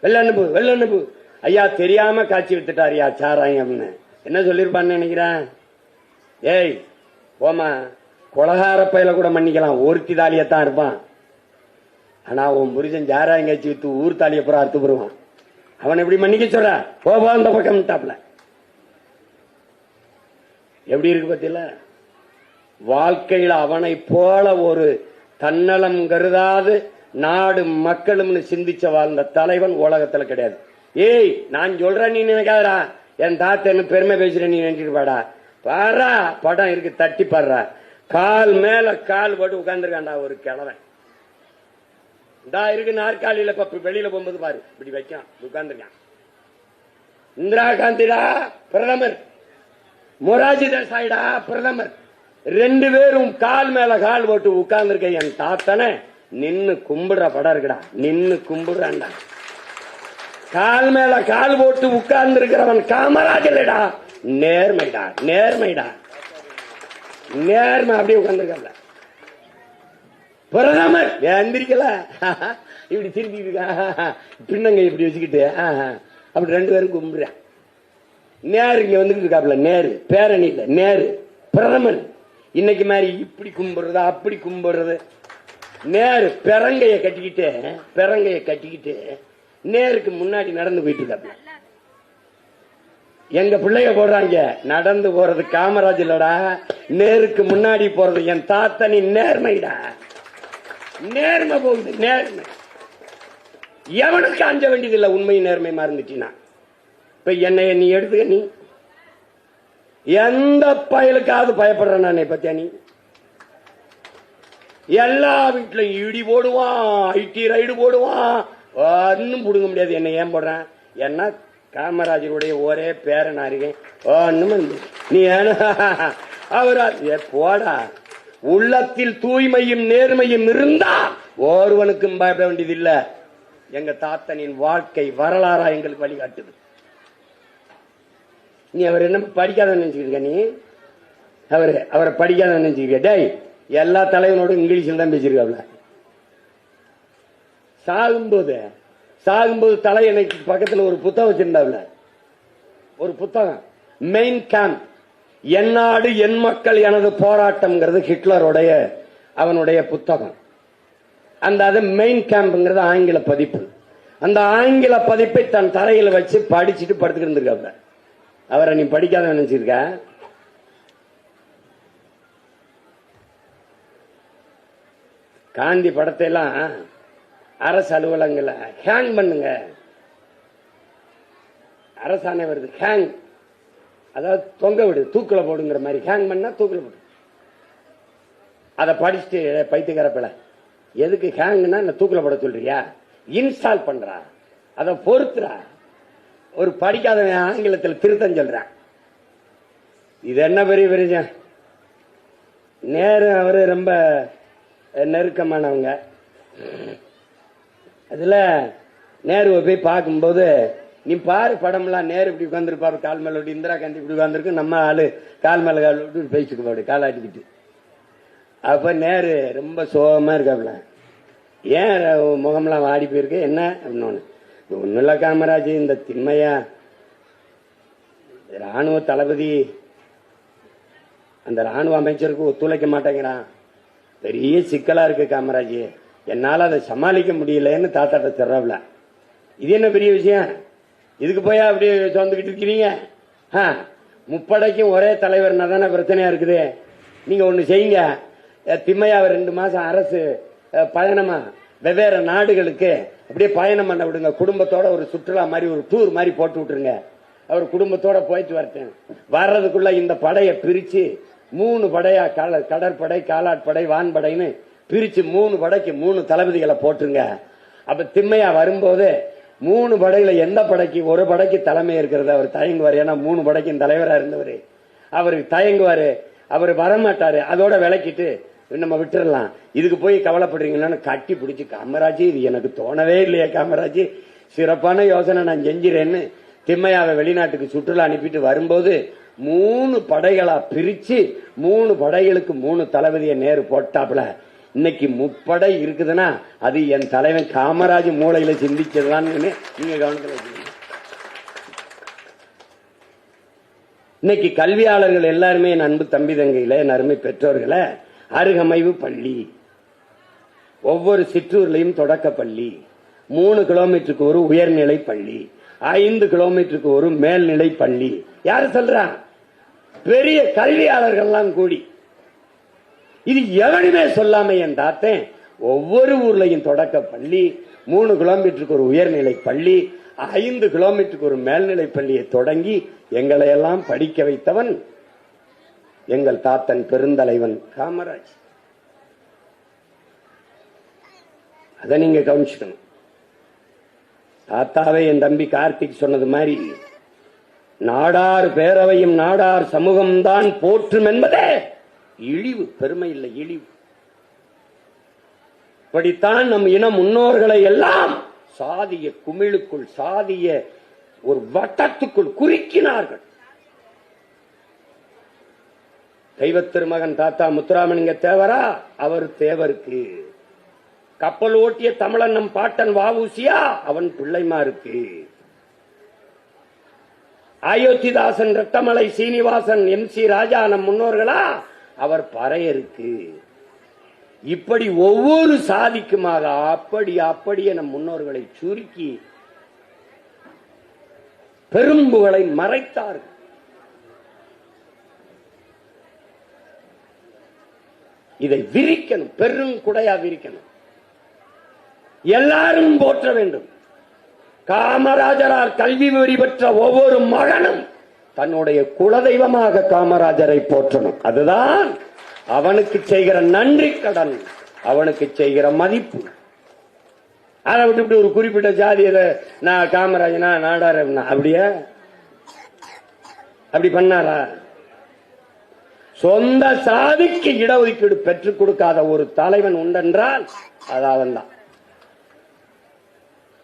வெள்ள அனுப்பு. ஐயா தெரியாம காட்சி வித்துட்டாரியா சாராங்க அப்படின்னு என்ன சொல்லிருப்பான்னு நினைக்கிறேன்? ஏய் போமா, கொலகார பையில கூட மன்னிக்கலாம், ஒருத்தி தாலியத்தான் இருப்பான். ஆனா உன் புருஷன் சாராயம் காட்சி வித்து ஊர் தாலிய புறம் அறுத்து போடுவான். அவன் எப்படி மன்னிக்க சொல்ற? போவா அந்த பக்கம் டாப்ல. எப்படி இருக்கு பத்தியில? வாழ்க்கையில் அவனை போல ஒரு தன்னலம் கருதாது நாடு மக்களும் சிந்திச்ச வாழ்ந்த தலைவன் உலகத்துல கிடையாது. ஏய், நான் சொல்றேன் நீ நினைக்காதடா, என் தாத்தன்னு பெருமை பேசுறேன் நீ நினைச்சிட்டு பாடா. பாரா படம் இருக்கு, தட்டி பாடுறா. கால் மேல கால் போட்டு உட்கார்ந்துருக்காண்டா ஒரு கிழவன். இந்தா இருக்கு நாற்காலியில வெளியில போகும்போது பாரு இப்படி வைக்கான் உட்கார்ந்துருக்கான். இந்திரா காந்திடா பிரதமர், மொராஜி தேசாயிடா பிரதமர், 2 பேரும் கால் மேல கால் போட்டு உட்கார்ந்துருக்க என் தாத்தனை நின்னு கும்பிடுற படம் இருக்குடா. நின்னு கும்பிடுறான்டா. கால் மேல கால் போட்டு உட்கார்ந்து இருக்கிறவன் காமராஜர்டா. நேர்மைடா, நேர்மைடா, நேர்மை. அப்படியே உட்கார்ந்துருக்க பிரதமர் எந்திரிக்கல, இப்படி திருப்பி பின்னங்க இப்படி வச்சுக்கிட்டு அப்படி 2 பேரும் கும்பிடுறான். நேரு இங்க வந்துட்டு இருக்காப்ல, நேரு பேரணி இல்ல, நேரு பிரதமர். இன்னைக்கு மாதிரி இப்படி கும்பிடுறது அப்படி கும்பிடுறது. நேரு பெரங்கைய கட்டிக்கிட்டு நேருக்கு முன்னாடி நடந்து போயிட்டு இருக்காப்ல. எங்க பிள்ளைய போடுறாங்க நடந்து போறது காமராஜ் இல்லடா, நேருக்கு முன்னாடி போறது என் தாத்தனி. நேர்மைடா, நேர்மை போகுது, நேர்மை. எவனுக்கு அஞ்ச வேண்டியது இல்ல. உண்மை நேர்மை மறந்துட்டீனா இப்ப என்னைய நீ எடுத்துக்க, நீ எந்த பயலுக்காவது பயப்படுற நானே பத்தியா? நீ எல்லா வீட்லயும் இடி போடுவான், ஐடி ரைடு போடுவான், ஒன்னும் புடுங்க முடியாது. என்ன ஏன் போடுறான்? என்ன காமராஜருடைய ஒரே பேரனா இருக்கேன். நீ அவரா போடா. உள்ளத்தில் தூய்மையும் நேர்மையும் இருந்தா ஒருவனுக்கும் பயப்பட வேண்டியது இல்ல. எங்க தாத்தனின் வாழ்க்கை வரலாறா எங்களுக்கு வழிகாட்டுது. நீ அவர் என்ன படிக்காத நினைச்சுக்க? நீ அவரை படிக்காத நினைச்சுக்க? டேய், எல்லா தலைவனோடும் இங்கிலீஷ்ல தான் பேசிருக்காப்ல. சாகும்போது தலையணைக்கு பக்கத்தில் ஒரு புத்தகம் வச்சிருந்தாப்ல. ஒரு புத்தகம், மெயின் கேம்ப், என் நாடு என் மக்கள் எனது போராட்டம்ங்கிறது ஹிட்லருடைய அவனுடைய புத்தகம். அந்த மெயின் கேம்ப்ங்கிறது ஆங்கில பதிப்பு. அந்த ஆங்கில பதிப்பை தன் தரையில் வச்சு படிச்சுட்டு படுத்துக்கிட்டு இருந்திருக்காப்ல. அவரை நீ படிக்காத நினைச்சிருக்க? காந்தி படத்தை எல்லாம் அரசு அலுவலகங்களை ஹேங் பண்ணுங்க, அரசாணை வருது, ஹேங், அதாவது தொங்க விடு, தூக்கில போடுங்கிற மாதிரி. ஹேங் பண்ணா தூக்கில போடு. அதை படிச்சுட்டு பைத்தியக்காரப்பில எதுக்கு ஹேங்னா தூக்கில போட சொல்றியா? இன்ஸ்டால் பண்றா, அதை பொறுத்துறா. ஒரு படிக்காத ஆங்கிலத்தில் திருத்தம் சொல்றான். இது என்ன பெரிய பெரிய நேரு அவரு ரொம்ப நெருக்கமானவங்க. அதுல நேருவை போய் பார்க்கும்போது நீ பாரு படம்லாம், நேரு இப்படி உட்காந்துருப்பாரு கால் மேல விட்டு, இந்திரா காந்தி இப்படி உட்காந்துருக்கு, நம்ம ஆளு கால் மேல கால் விட்டு பேசிட்டு போடு காலாட்டிக்கிட்டு. அப்ப நேரு ரொம்ப சோகமா இருக்காப்ல. ஏன் முகம்லாம் வாடி போயிருக்கு என்ன அப்படின்னு? ஒன்னும் இல்ல காமராஜ், இந்த திண்மையா ராணுவ தளபதி அந்த ராணுவ அமைச்சருக்கு ஒத்துழைக்க மாட்டேங்கிறான், பெரிய சிக்கலா இருக்கு காமராஜ், என்னால அதை சமாளிக்க முடியலன்னு தாத்தாட்ட சொல்றாப்ல. இது என்ன பெரிய விஷயம்? இதுக்கு போய் அப்படி சொந்துக்கிட்டு இருக்கிறீங்க? முப்படைக்கும் ஒரே தலைவர்னா தானே பிரச்சனையா இருக்குது. நீங்க ஒண்ணு செய்யுங்க, திம்மையாவை 2 மாசம் அரசு பயணமா வெவ்வேறு நாடுகளுக்கு அப்படியே பயணம் பண்ண விடுங்க. குடும்பத்தோட ஒரு சுற்றுலா மாதிரி ஒரு டூர் மாதிரி போட்டு விட்டுருங்க. அவர் குடும்பத்தோட போயிட்டு வரட்டும். வர்றதுக்குள்ள இந்த படையை பிரிச்சு 3 படையா, கடற்படை, காலாட்படை, வான்படைன்னு பிரிச்சு 3 படைக்கு 3 தளபதிகளை போட்டுருங்க. அப்ப திம்மையா வரும்போது 3 படையில எந்த படைக்கு ஒரு படைக்கு தலைமை இருக்கிறது அவர் தயங்குவார். ஏன்னா 3 படைக்கும் தலைவரா இருந்தவர். அவருக்கு தயங்குவாரு, அவர் வரமாட்டாரு. அதோட விளக்கிட்டு நம்ம விட்டுறலாம். இதுக்கு போய் கவலைப்படுறீங்கன்னு கட்டி பிடிச்சி, காமராஜ் இது எனக்கு தோணவே இல்லையா காமராஜ், சிறப்பான யோசனை நான் செஞ்சிறேன்னு திம்மையாவை வெளிநாட்டுக்கு சுற்றுலா அனுப்பிட்டு வரும்போது 3 படைகளா பிரிச்சு 3 படைகளுக்கு 3 தளபதியை நேரு போட்டாப்புல. இன்னைக்கு 3 படை இருக்குதுன்னா அது என் தலைவன் காமராஜ் மூளையில சிந்திச்சதுதான் நீங்க கவனத்தில் வச்சுக்கணும். இன்னைக்கு கல்வியாளர்கள் எல்லாருமே என் அன்பு தம்பி தங்கையில, என் அருமை பெற்றோர்களை, அருகமைவு பள்ளி, ஒவ்வொரு சிற்றூர்லையும் தொடக்க பள்ளி, 3 கிலோமீட்டருக்கு ஒரு உயர்நிலை பள்ளி, 5 கிலோமீட்டருக்கு ஒரு மேல்நிலை பள்ளி. யாரு சொல்றா? பெரிய கல்வியாளர்கள்லாம் கூடி. இது எவனுமே சொல்லாம என் தாத்தன் ஒவ்வொரு ஊர்லையும் தொடக்க பள்ளி, 3 கிலோமீட்டருக்கு ஒரு உயர்நிலை பள்ளி, 5 கிலோமீட்டருக்கு ஒரு மேல்நிலை பள்ளியை தொடங்கி எங்களை எல்லாம் படிக்க வைத்தவன் எங்கள் தாத்தன் பெருந்தலைவன் காமராஜ். அதை நீங்க கவனிச்சுக்கணும். தாத்தாவே என் தம்பி கார்த்திக் சொன்னது மாதிரி நாடார் பேரவையும் நாடார் சமூகம்தான் போற்றும் என்பதே இழிவு, பெருமை இல்லை, இழிவு. இப்படித்தான் நம் இன முன்னோர்களை எல்லாம் சாதிய குமிழுக்குள், சாதிய ஒரு வட்டத்துக்குள் குறுக்கினார்கள். தெய்வ திருமகன் தாத்தா முத்துராமலிங்க தேவரா, அவர் தேவருக்கு. கப்பல் ஓட்டிய தமிழன் நம் பாட்டன் வஉசியா, அவன் பிள்ளைமாருக்கு. அயோத்திதாசன், ரத்தமலை சீனிவாசன், MC ராஜா நம் முன்னோர்களா, அவர் பறையருக்கு. இப்படி ஒவ்வொரு சாதிக்குமாக அப்படியே நம் முன்னோர்களை சுருக்கி பெரும்புகளை மறைத்தார்கள். இதை விரிக்கணும், பெருங்குடையா விரிக்கணும், எல்லாரும் போற்ற வேண்டும். காமராஜரால் கல்வி வெறி பெற்ற ஒவ்வொரு மகனும் தன்னுடைய குலதெய்வமாக காமராஜரை போற்றணும். அதுதான் அவனுக்கு செய்கிற நன்றி கடன், அவனுக்கு செய்கிற மதிப்பு. அதை விட்டு ஒரு குறிப்பிட்ட ஜாதி நான் காமராஜனா நாடார் அப்படியே அப்படி பண்ணாரா? சொந்த சாதிக்கு இடஒதுக்கீடு பெற்றுக் கொடுக்காத ஒரு தலைவன் உண்டென்றால் அது அவன் தான்.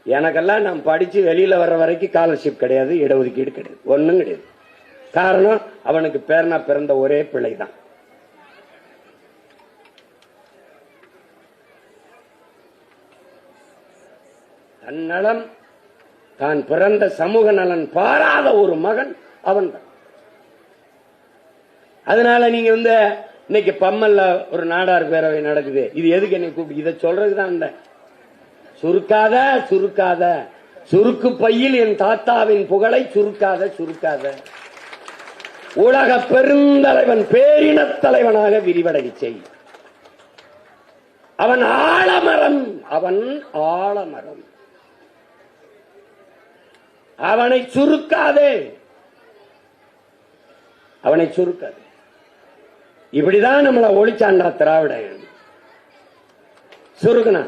எனக்கெல்லாம் நான் படிச்சு வெளியில வர்ற வரைக்கும் ஸ்காலர்ஷிப் கிடையாது, இடஒதுக்கீடு கிடையாது, ஒண்ணும் கிடையாது. காரணம் அவனுக்கு பேரனா பிறந்த ஒரே பிள்ளை தான். தன்னலம், தான் பிறந்த சமூக நலன் பாராத ஒரு மகன் அவன் தான். அதனால நீங்க இன்னைக்கு பம்மல்ல ஒரு நாடார் பேரவை நடக்குது, இது எதுக்கு என்னை கூப்பிட்டு? இதை சொல்றதுதான். இந்த சுருக்காத சுருக்காத, சுருக்கு பையில் என் தாத்தாவின் புகழை சுருக்காத சுருக்காத. உலக பெருந்தலைவன், பேரின தலைவனாக விரிவடை செய். அவன் ஆலமரம், அவன் ஆலமரம். அவனை சுருக்காதே, அவனை சுருக்காதே. இப்படிதான் நம்மளை ஒளிச்சாண்டா திராவிட. சுருக்குனா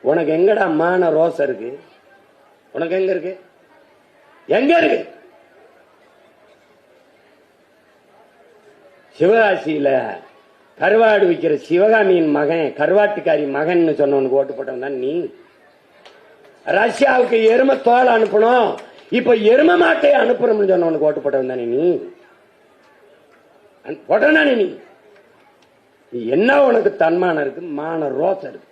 உனக்கு எங்கடா மான ரோசம் இருக்கு? உனக்கு எங்க இருக்கு? எங்க இருக்கு? சிவகாசியில கருவாடு விற்கிற சிவகாமியின் மகன், கருவாட்டுக்காரி மகன் சொன்னவனுக்கு ஓட்டு போட்டவன் தான் நீ. ரஷ்யாவுக்கு எரும தோல் அனுப்பணும், இப்ப எரும மாட்டை அனுப்புறோம்னு சொன்னவனுக்கு ஓட்டு போட்டவன் தானே நீ. போட்டானே நீ. என்ன உனக்கு தன்மானம் இருக்கு? மான ரோசம் இருக்கு.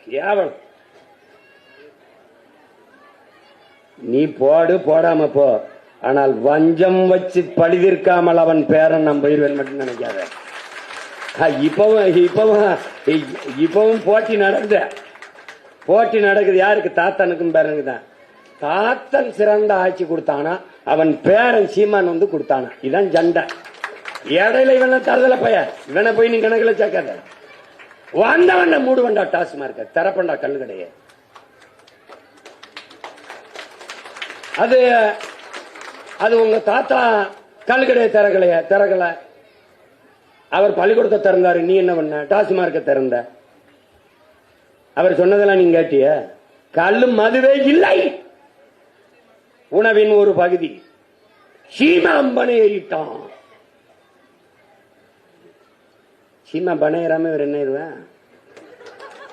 கேவலம். நீ போடு, போடாம போ, ஆனால் வஞ்சம் வச்சு பழிதிருக்காமல் அவன் பேரன் நம் போயிருவேன் மட்டும் நினைக்காத. இப்பவும் போட்டி நடக்குது. யாருக்கு? தாத்தனுக்கும் பேரனுக்கு தான். தாத்தன் சிறந்த ஆட்சி கொடுத்தானா, அவன் பேரன் சீமான் கொடுத்தானா. இதான் சண்டை. இடையில இவன தரதல பைய, இவனை போய் நீ கணக்குல சேர்க்காத. வந்தவன் மூடுவண்டா டாஸ்மார்க்க, திறப்பண்டா கல்லு கடைய. அது உங்க தாத்தா கல்கடைய திறக்கல, அவர் பள்ளிக்கூடத்தை திறந்தாரு. நீ என்ன பண்ண? டாஸ்மார்க்க திறந்த. அவர் சொன்னதெல்லாம் நீங்க கேட்டிய? கல்லு மதுவே இல்லை, உணவின் ஒரு பகுதி. சீமாம்பனை ஏறிட்டான். சீமா பனையறாம இவர் என்ன ஏறுவேன்?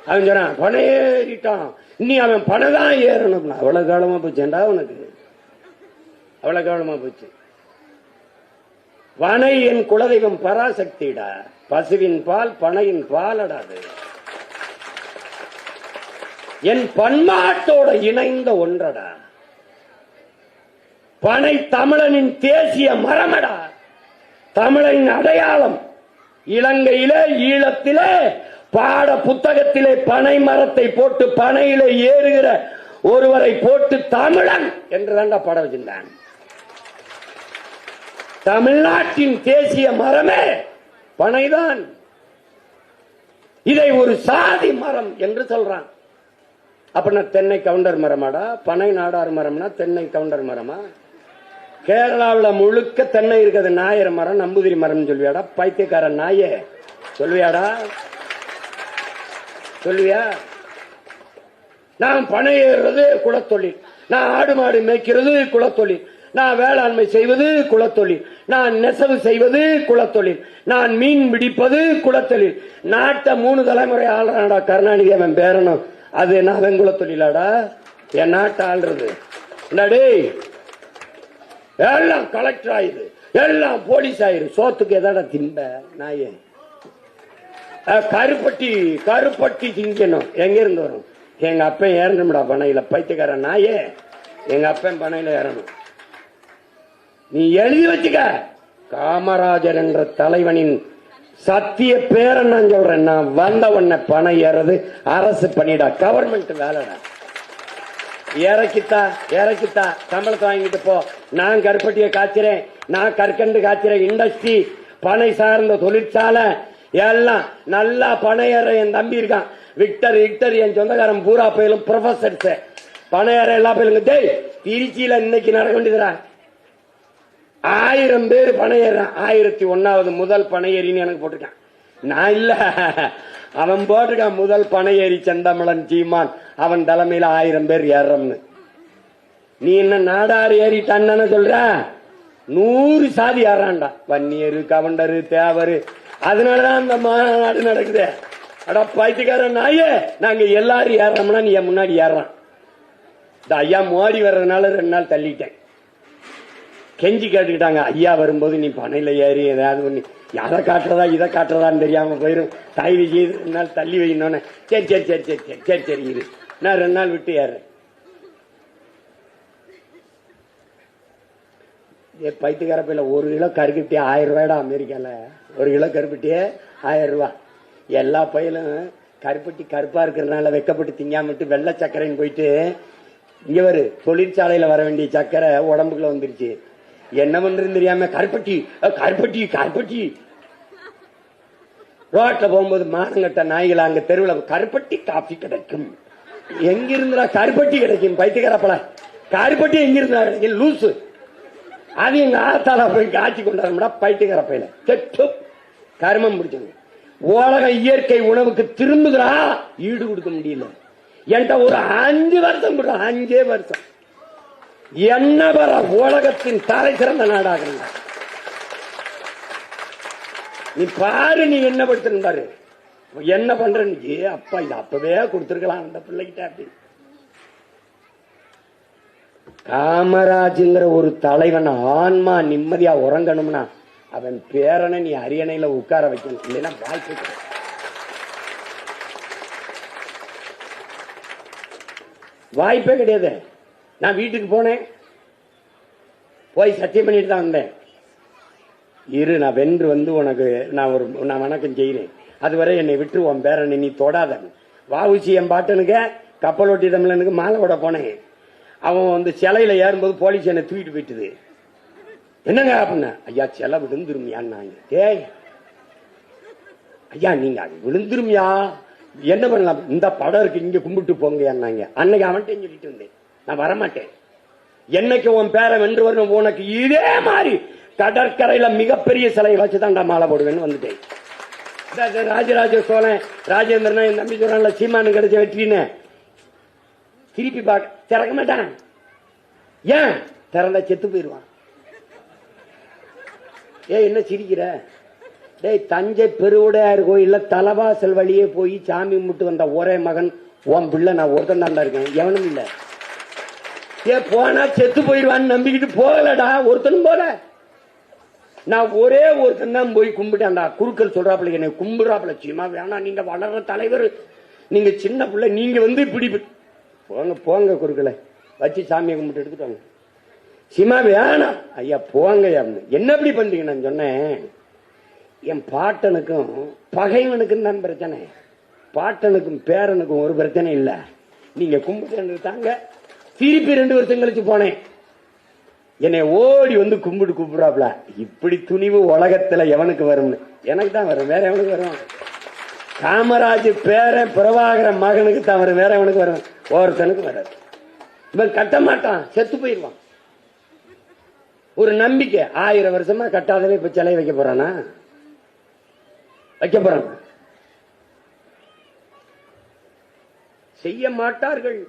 அவன் சொன்னான் பனை ஏறிட்டான், நீ அவன் பனைதான் ஏறணும். அவ்வளவு காலமா போச்சேன்டா உனக்கு, அவ்வளவு காலமா போச்சு. பனை என் குலதெய்வம் பராசக்திடா, பசுவின் பால் பனையின் பாலடாது. என் பண்பாட்டோட இணைந்த ஒன்றடா. பனை தமிழனின் தேசிய மரமடா, தமிழனின் அடையாளம். இலங்கையிலே, ஈழத்திலே பாட புத்தகத்திலே பனை மரத்தை போட்டு பனையிலே ஏறுகிற ஒருவரை போட்டு தமிழன் என்றுதான்டா பாட வச்சிருந்தான். தமிழ்நாட்டின் தேசிய மரமே பனைதான். இதை ஒரு சாதி மரம் என்று சொல்றான். அப்படின்னா தென்னை கவுண்டர் மரமாடா? பனை நாடார் மரம்னா தென்னை கவுண்டர் மரமா? கேரளாவில் முழுக்க தென்னை இருக்கிறது நாயர மரம், நம்பூதிரி மரம் சொல்வியாடா? பைத்தியக்கார நாயே சொல்வியாடா? சொல்லுவியா? நான் பனை ஏறுறது குலத்தொழில், நான் ஆடு மாடு மேய்க்கிறது குலத்தொழில், நான் வேளாண்மை செய்வது குலத்தொழில், நான் நெசவு செய்வது குலத்தொழில், நான் மீன் பிடிப்பது குலத்தொழில். நாட்டை 3 தலைமுறை ஆள்றாடா கருணாநிதி அவன் பேரணும். அது என்ன அவன் குலத்தொழிலாடா? என் நாட்டை ஆள்றது எல்லாம் கலெக்டர் ஆயுது, எல்லாம் போலீஸ் ஆயிரு. சோத்துக்கு எதாடா திம்ப நாயே? கருப்பட்டி திங்கணும். எங்க இருந்து வரும்? எங்க அப்பன் ஏறணும்டா பனையில. பைத்தியக்கார நாயே, எங்க அப்பன் பனையில ஏறணும். நீ எழுதி வச்சுக்க. காமராஜர் என்ற தலைவனின் சத்திய பேரன் நான் சொல்றேன். நான் வந்த உடனே பணம் ஏறது அரசு பண்ணிடா, கவர்மெண்ட் வேலைடா. இறக்கித்தா சம்பளத்தை வாங்கிட்டு போ. நான் கருப்பட்டியை காய்ச்சிறேன், நான் கற்கண்டு காய்ச்சிறேன். இண்டஸ்ட்ரி, பனை சார்ந்த தொழிற்சாலை எல்லாம் நல்லா பனை ஏற. என் தம்பி இருக்கான் விக்டர், என் சொந்தக்காரன் பூரா பயிலும் ப்ரொஃபசர்ஸ். பனை ஏற எல்லா பயிலுங்க. திருச்சியில இன்னைக்கு நடக்க வேண்டியதுடா. 1000 பேர் பனை ஏறான். 1001வது முதல் பனை ஏறின்னு எனக்கு போட்டிருக்கான். நான் இல்ல, அவன் போட்டிருக்கான் முதல் பனை ஏறி செந்தமிழன் சீமான், அவன் தலைமையில 1000 பேர் ஏறம்னு. நீ என்ன நாடாறு ஏறிட்டான்னு சொல்ற? 100 சாதி ஏறான்டா. வன்னியரு, கவண்டரு, தேவரு. அதனாலதான் அந்த மாநாடு நடக்குது. அடா பைத்தியக்காரன் நாயே, நாங்க எல்லாரும் ஏறோம்னா நீ முன்னாடி ஏறான். இந்த ஐயா மோடி வர்றதுனால 2 நாள் தள்ளிட்டேன். கெஞ்சி கேட்டுக்கிட்டாங்க, ஐயா வரும்போது நீ பனையில ஏறி ஏதாவது ஒண்ணு அதை காட்டுறதா இதை காட்டுறதான்னு தெரியாம போயிரும், தயவு செய்து 2 நாள் தள்ளி வைக்கணும்னு. சரி இரு, நான் 2 நாள் விட்டு ஏறேன். பைத்துக்கார பையில 1 கிலோ கருப்பட்டி 1000 ரூபாய்டா அமெரிக்கால. 1 கிலோ கருப்பட்டியே 1000 ரூபாய். எல்லா பையிலும் கருப்பட்டி கருப்பா இருக்கிறதுனால வெக்கப்பட்டு திங்காமட்டு வெள்ளை சக்கரைன்னு போயிட்டு இங்க ஒரு தொழிற்சாலையில வர வேண்டிய சக்கரை உடம்புக்குள்ள வந்துருச்சு. என்ன பண்றது தெரியாம கருப்பட்டி ரோட்ல போகும்போது மானங்கட்ட நாய்கள் அங்க தெருவில் கருப்பட்டி காஃபி கிடைக்கும். எங்கிருந்தா கருப்பட்டி கிடைக்கும்? பைத்தியக்காரப்பல, கருப்பட்டி எங்கிருந்தா கிடைக்கும்? லூசு. அது எங்க ஆத்தால போய் காட்சி கொண்டாடும்டா பைத்தியக்காரப்பையில. கெட்டு கருமம் பிடிச்சது. உலக இயற்கை உணவுக்கு திரும்புகிறா, ஈடு கொடுக்க முடியல. என்கிட்ட ஒரு 5 வருஷம் கூட, 5 வருஷம் என்ன வர உலகத்தின் தலை சிறந்த நாடாக நீ பாரு. நீ என்ன படுத்திருந்தாரு, என்ன பண்ற நீ? அப்பா இது அப்பவே கொடுத்திருக்கலாம் அந்த பிள்ளைகிட்ட. அப்படி காமராஜுங்கிற ஒரு தலைவன் ஆன்மா நிம்மதியா உறங்கணும்னா அவன் பேரனை நீ அரியணையில உட்கார வைக்கணும். இல்லைன்னா வாய்ப்பு வாய்ப்பே கிடையாது. நான் வீட்டுக்கு போனேன், போய் சத்தியம் பண்ணிட்டு தான் வந்தேன். இரு, நான் வென்று வந்து உனக்கு நான் வணக்கம் செய்கிறேன், அதுவரை என்னை விட்டு உன் பேரனை நீ தொடாத. வாவுச்சி என் பாட்டனுக்கு கப்பலோட்டி தமிழனுக்கு மாலை விட போனேன். அவன் வந்து சிலையில ஏறும்போது போலீஸ் என்னை தூக்கிட்டு போயிட்டுது. என்னங்க அப்படின்னா, ஐயா சிலை விழுந்துருமியான்னாங்க. ஏய் ஐயா நீங்க அது விழுந்துருமியா, என்ன பண்ணலாம், இந்த படம் இருக்கு இங்க கும்பிட்டு போங்க. அன்னைக்கு அவன்கிட்ட சொல்லிட்டு வந்தேன், நான் வரமாட்டேன். என்னைக்கு உன் பேரை வென்று வரணும், உனக்கு இதே மாதிரி கடற்கரையில மிகப்பெரிய சிலையை வச்சுதான்டா மாலை போடுவேன்னு வந்துட்டேன். ராஜராஜ சோழன், ராஜேந்திரன், என் தம்பி சொல்றான்ல சீமானு கிடைச்ச வெற்றின்னு திருப்பி பார்க்க திறக்க மாட்டான். ஏன் திறந்தா செத்து போயிடுவான். என்ன சிரிக்கிற? டேய், தஞ்சை பெருவுடையார் கோயில்ல தலவாசல் வழியே போய் சாமி கும்பிட்டு வந்த ஒரே மகன் உன் பிள்ளை. நான் ஒருத்தன் தாண்டா இருக்கேன், எவனும் இல்ல. போனா செத்து போயிடுவான்னு நம்பிக்கிட்டு போகலடா, ஒருத்தனும் போல. நான் ஒரே ஒருத்தன் தான் போய் கும்பிட்டேன்டா. குருக்கள் சொல்றாப்புல என்னை கும்பிடுறாப்புல, சீமா வேணா, நீங்க வளர்ற தலைவர், நீங்க சின்ன பிள்ளை, நீங்க வந்து இப்படி போங்க போங்க குருக்களை வச்சு சாமியை கும்பிட்டு எடுத்துட்டு வாங்க. சீமா வேணாம் ஐயா போங்க. என்ன எப்படி பண்றீங்க? நான் சொன்னேன், என் பாட்டனுக்கும் பகைவனுக்கும் தான் பிரச்சனை, பாட்டனுக்கும் பேரனுக்கும் ஒரு பிரச்சனை இல்ல. நீங்க கும்பிட்டு தாங்க. திருப்பி 2 வருஷம் கழிச்சு போனேன், என்னை ஓடி வந்து கும்பிட்டு கூப்பிடுறாப்ல. இப்படி துணிவு உலகத்துல எவனுக்கு வரும்னு? எனக்கு தான் வரும், வேற எவனுக்கு வரும்? காமராஜ் பேர பிரபாகர மகனுக்கு தவறு வேற அவனுக்கு வரும், ஒருத்தனுக்கு வராது. இவன் கட்ட மாட்டான், செத்து போயிடுவான். ஒரு நம்பிக்கை 1000 வருஷமா கட்டாதவே இப்ப சிலை வைக்க போறானா? வைக்க போறான்? செய்ய மாட்டார்கள்.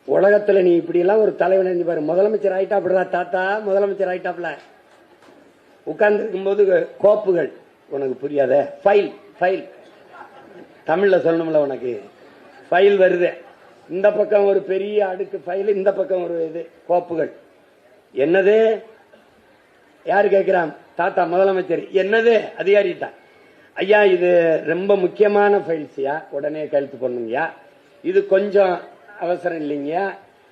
உலகத்துல நீ இப்படி எல்லாம் ஒரு தலைவன் பாரு. முதலமைச்சர் ஆயிட்டாப்டா தாத்தா, முதலமைச்சர் ஆயிட்டாப்ல. உட்கார்ந்து இருக்கும் போது கோப்புகள், உனக்கு புரியாத ஃபைல், ஃபைல் தமிழ்ல சொல்லணும்ல, உனக்கு ஃபைல் வருது. இந்த பக்கம் ஒரு பெரிய அடுக்கு ஃபைல், இந்த பக்கம் ஒரு இது கோப்புகள். என்னது? யாரு கேட்கிறான்? தாத்தா முதலமைச்சர். என்னது? அதிகாரிட்டா. ஐயா இது ரொம்ப முக்கியமான ஃபைல்ஸ்யா, உடனே கையெழுத்து போடணுங்கய்யா. இது கொஞ்சம் அவசரம் இல்லைங்கய்யா,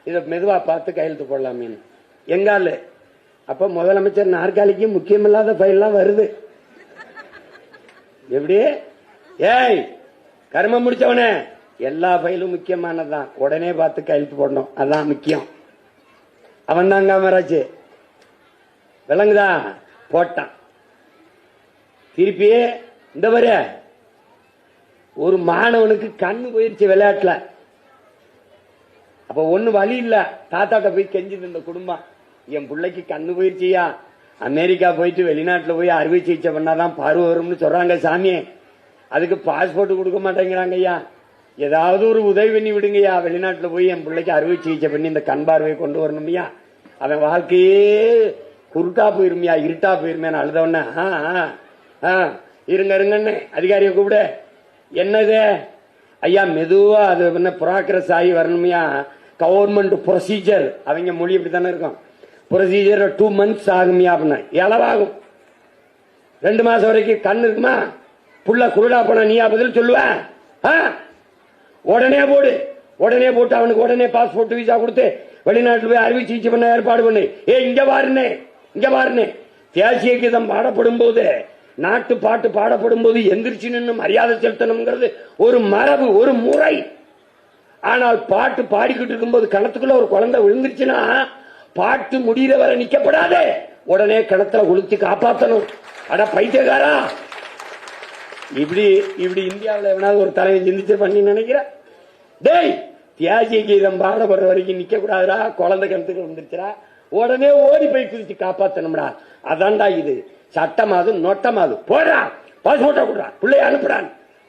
இதை மெதுவா பார்த்து கையெழுத்து போடலாமே. எங்காலு அப்ப முதலமைச்சர் நாற்காலிக்கு முக்கியமில்லாத ஃபைல்லாம் வருது. எப்படி? ஏய் கர்மம் முடிச்சவனே, எல்லா ஃபைலும் முக்கியமானதான், உடனே பார்த்து கையெழுத்து போடணும், அதான் முக்கியம். அவன் தான் காமராஜ். விளங்குதா? போட்டான். திருப்பி இந்த வர ஒரு மாணவனுக்கு கண்ணு போயிருச்சு விளையாட்டுல. அப்ப ஒண்ணு வழி இல்ல, தாத்தாட்ட போய் கெஞ்சிது இந்த குடும்பம், என் பிள்ளைக்கு கண்ணு போயிருச்சியா, அமெரிக்கா போயிட்டு வெளிநாட்டுல போய் அறுவை சிகிச்சை பண்ணாதான் பார்வை வரும்னு சொல்றாங்க சாமி, அதுக்கு பாஸ்போர்ட் கொடுக்க மாட்டேங்கிறாங்க ஐயா, ஏதாவது ஒரு உதவி பண்ணி விடுங்கய்யா, வெளிநாட்டுல போய் என் பிள்ளைக்கு அறுவை சிகிச்சை பண்ணி இந்த கண் பார்வையை கொண்டு வரணும்யா, அவன் வாழ்க்கையே குருட்டா போயிருமியா, இருட்டா போயிருமே. அழுதவன இருங்க இருங்கன்னு அதிகாரியை கூப்பிட. என்னது? ஐயா மெதுவா அது என்ன ப்ராக்ரஸ் ஆகி வரணும்யா, கவர்மெண்ட் ப்ரொசீஜர், அவங்க மொழி இப்படித்தானே இருக்கும், ப்ரொசீஜர் 2 months ஆகுமியா அப்படின்னா. எளவாகும் 2 மாசம் வரைக்கும் கண்ணு இருக்குமா? புள்ள குருடா போனா நீயா பதில் சொல்லுவ? உடனே போடு, உடனே போட்டு அவனுக்கு உடனே பாஸ்போர்ட் விசா கொடுத்து வெளிநாட்டில் போய் அறுவை சிகிச்சை பண்ண ஏற்பாடு பண்ணு. இங்க பாருன்னு, இங்க பாருன்னு. தேசிய கீதம் பாடப்படும் போது, நாட்டு பாட்டு பாடப்படும் போது எந்திரிச்சு நின்று மரியாதை செலுத்தணுங்கிறது ஒரு மரபு, ஒரு முறை. ஆனால் பாட்டு பாடிக்கிட்டு இருக்கும்போது கணத்துக்குள்ள ஒரு குழந்தை விழுந்துருச்சுன்னா பாட்டு முடிகிற வரை நிக்கப்படாது, உடனே கிணத்துல குளிச்சு காப்பாற்றணும். அட பைத்தியக்காரா, இப்படி இப்படி இந்தியாவில் எவனாவது ஒரு தலைவன் சிந்திச்சு பண்ணி நினைக்கிற? டேய் தியாகிய கீதம் பாடப்படுற வரைக்கும் நிக்க கூடாதுடா, குழந்தை கிணத்துக்கு வந்துருச்சுடா, உடனே ஓடி போய் குதிச்சு காப்பாத்தணும்டா. அதான்டா இது சட்டமாது நோட்டமாது. போடா பாஸ்போர்ட்டை கொடுறா, பிள்ளைய அனுப்புறான்.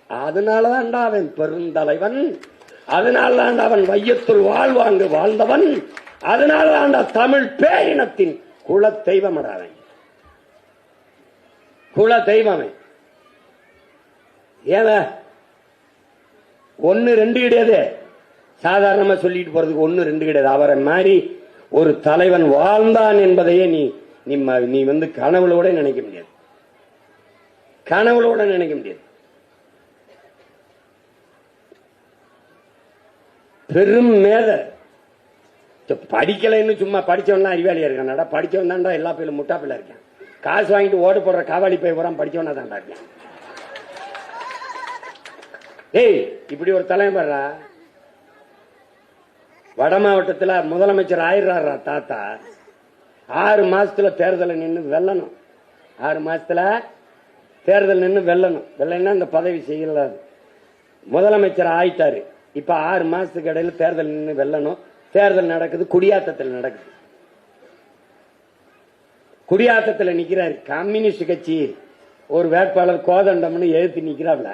அதனாலதான்டா அவன் பெருந்தலைவன், அதனாலதான் அவன் வையத்துள் வாழ்வாங்கு வாழ்ந்தவன், அதனாலதான்டா தமிழ் பேரினத்தின் குல தெய்வம். குல தெய்வமே. ஏன் 1 2 கிடையாது, சாதாரணமா சொல்லிட்டு போறதுக்கு 1 2 கிடையாது. அவரை மாதிரி ஒரு தலைவன் வாழ்ந்தான் என்பதையே நீ நீ வந்து கனவுல கூட நினைக்க முடியாது, கனவுல கூட நினைக்க முடியாது. பெரும் மேத. படிக்கலைன்னு சும்மா படிச்சவன் தான் அறிவாளியா இருக்கான்டா, படிச்சவன் தான்டா எல்லா பேரும் முட்டாப்பில இருக்கான். காசு வாங்கிட்டு ஓடு போடுற காவாலி போய் போறான், படிச்சவனா தான்டா இருக்கான். ஏய் இப்படி ஒரு தலைவன் வர்றா. வட மாவட்டத்தில் முதலமைச்சர் ஆயிடுறாரா தாத்தா. 6 மாசத்துல தேர்தலை நின்று வெல்லணும், 6 மாசத்துல தேர்தல் நின்று வெல்லணும். வெள்ளனா இந்த பதவி செய்யல. முதலமைச்சர் ஆயிட்டாரு, இப்ப 6 மாசத்துக்கு இடையில தேர்தல் நின்று வெல்லணும். தேர்தல் நடக்குது, குடியாத்தத்தில் நடக்குது. குடியாத்தத்தில் நிக்கிறாரு கம்யூனிஸ்ட் கட்சி ஒரு வேட்பாளர் கோதண்டம்னு எதிர்த்து நிக்கிறாப்ல,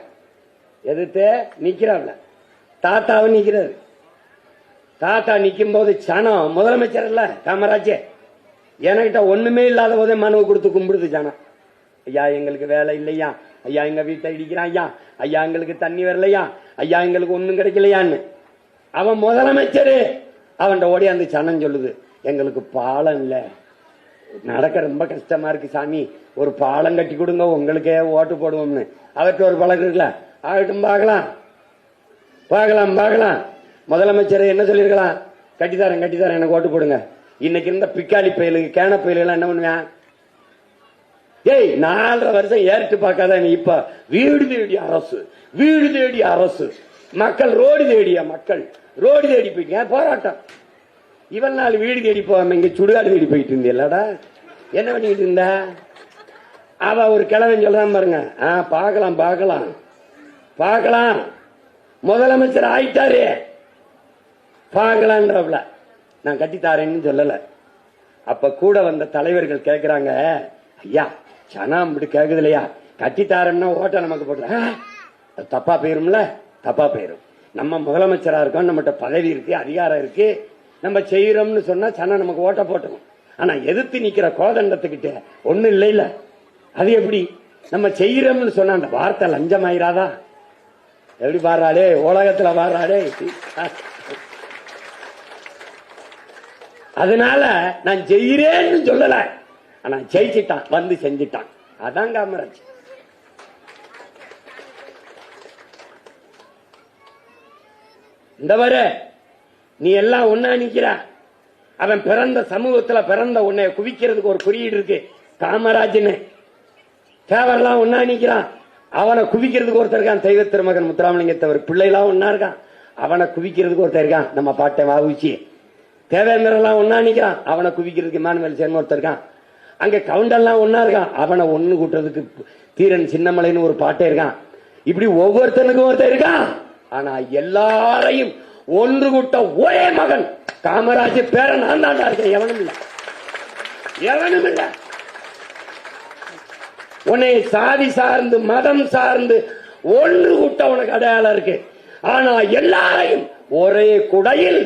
எதிர்த்து நிக்கிறாப்ல. தாத்தாவும் நிக்கிறாரு. தாத்தா நிக்கும் போது சனம் முதலமைச்சர் இல்ல காமராஜ், என்கிட்ட ஒண்ணுமே இல்லாத போதே மனுவை கொடுத்து கும்பிடுது ஜனம். ஐயா எங்களுக்கு வேலை இல்லையா, ஐயா எங்க வீட்டை இடிக்கிறான், ஐயா ஐயா எங்களுக்கு தண்ணி வரலையா, ஐயா எங்களுக்கு ஒண்ணும் கிடைக்கலையான்னு. அவன் முதலமைச்சரு, அவன் ஓடி அந்த சனம் சொல்லுது எங்களுக்கு பாலம் இல்ல, நடக்க ரொம்ப கஷ்டமா இருக்கு சாமி, ஒரு பாலம் கட்டி கொடுங்க உங்களுக்கே ஓட்டு போடுவோம்னு. அவர்கிட்ட ஒரு பழக்கம் இருக்குல்ல, ஆகட்டும் பார்க்கலாம் பார்க்கலாம் பார்க்கலாம். முதலமைச்சர் என்ன சொல்லிருக்கலாம், கட்டித்தாரன் கட்டித்தாரன் எனக்கு ஓட்டு போடுங்க. இன்னைக்கு இருந்த பிக்காளி பயிலுக்கு கேன பயிலெல்லாம் என்ன பண்ணுவேன்? ஏய் 4.5 வருஷம் ஏறிட்டு பார்க்காத நீ, இப்ப வீடு தேடி அரசு, வீடு தேடி அரசு, மக்கள் ரோடு தேடிய மக்கள் ரோடு தேடி போயிட்டு போராட்டம். இவன் நாள் வீடு தேடி போவாம இங்க சுடுகாடு தேடி போயிட்டு இருந்தேல்லடா, என்ன பண்ணிட்டு இருந்த? அவ ஒரு கிழவன் சொல்றான் பாருங்க, பார்க்கலாம் பார்க்கலாம் பார்க்கலாம், முதலமைச்சர் ஆயிட்டாரு பார்க்கலான்றவள நான் கட்டித்தாரேன்னு சொல்லல. அப்ப கூட வந்த தலைவர்கள் கேட்கிறாங்க, ஐயா சனா இப்படி கேக்குது இல்லையா, கட்டித்தாரன்னா ஓட்ட நமக்கு போட்டு தப்பா போயிரும்ல. தப்பா போயிரும். நம்ம முதலமைச்சரா இருக்கோம், நம்மகிட்ட பதவி இருக்கு, அதிகாரம் இருக்கு, நம்ம செய்யறோம்னு சொன்னா சனா நமக்கு ஓட்ட போட்டோம். ஆனா எதிர்த்து நிக்கிற கோதண்டத்துக்கிட்ட ஒண்ணு இல்ல. அது எப்படி நம்ம செய்யறோம்னு சொன்னா அந்த வார்த்தை லஞ்சம் ஆயிராதா? எப்படி பாடுறாடே உலகத்துல பாடுறாடே. அதனால நான் செய்யறேன்னு சொல்லல, ஆனா ஜெயிச்சிட்டான், வந்து செஞ்சிட்டான். அதான் காமராஜ். இந்த வர நீ எல்லாம் ஒன்னா நிக்கிற, அவன் பிறந்த சமூகத்துல பிறந்த உன்னை குவிக்கிறதுக்கு ஒரு குறியீடு இருக்கு, காமராஜ்னு. தேவரெல்லாம் ஒன்னா நிக்கிறான், அவனை குவிக்கிறதுக்கு ஒருத்தர் இருக்கான், தெய்வ திருமகன் முத்துராமலிங்கத்தவர் பிள்ளைலாம் ஒன்னா இருக்கான், அவனை குவிக்கிறதுக்கு ஒருத்தர் இருக்கான், நம்ம பாட்டை வாவுச்சி. தேவேந்திரன் எல்லாம் ஒன்னா நிக்கிறான், அவனை குவிக்கிறதுக்கு இமானுவேல் சேர்ந்து ஒருத்தர் இருக்கான். அங்க கவுண்டெல்லாம் ஒன்னா இருக்கான், அவனை ஒண்ணு கூட்டுறதுக்கு தீரன் சின்னமலைன்னு ஒரு பாட்டே இருக்கான். இப்படி ஒவ்வொருத்தனுக்கும் ஒருத்தர் இருக்கான். ஆனா எல்லாரையும் ஒன்று கூட்ட ஒரே மகன் காமராஜ் பேர நான் தாண்டா இருக்கேன். எவனும் இல்ல, எவனும் இல்ல. உன்னை சாதி சார்ந்து மதம் சார்ந்து ஒன்று கூட்ட உனக்கு அடையாளம் இருக்கு. ஆனா எல்லாரையும் ஒரே குடையில்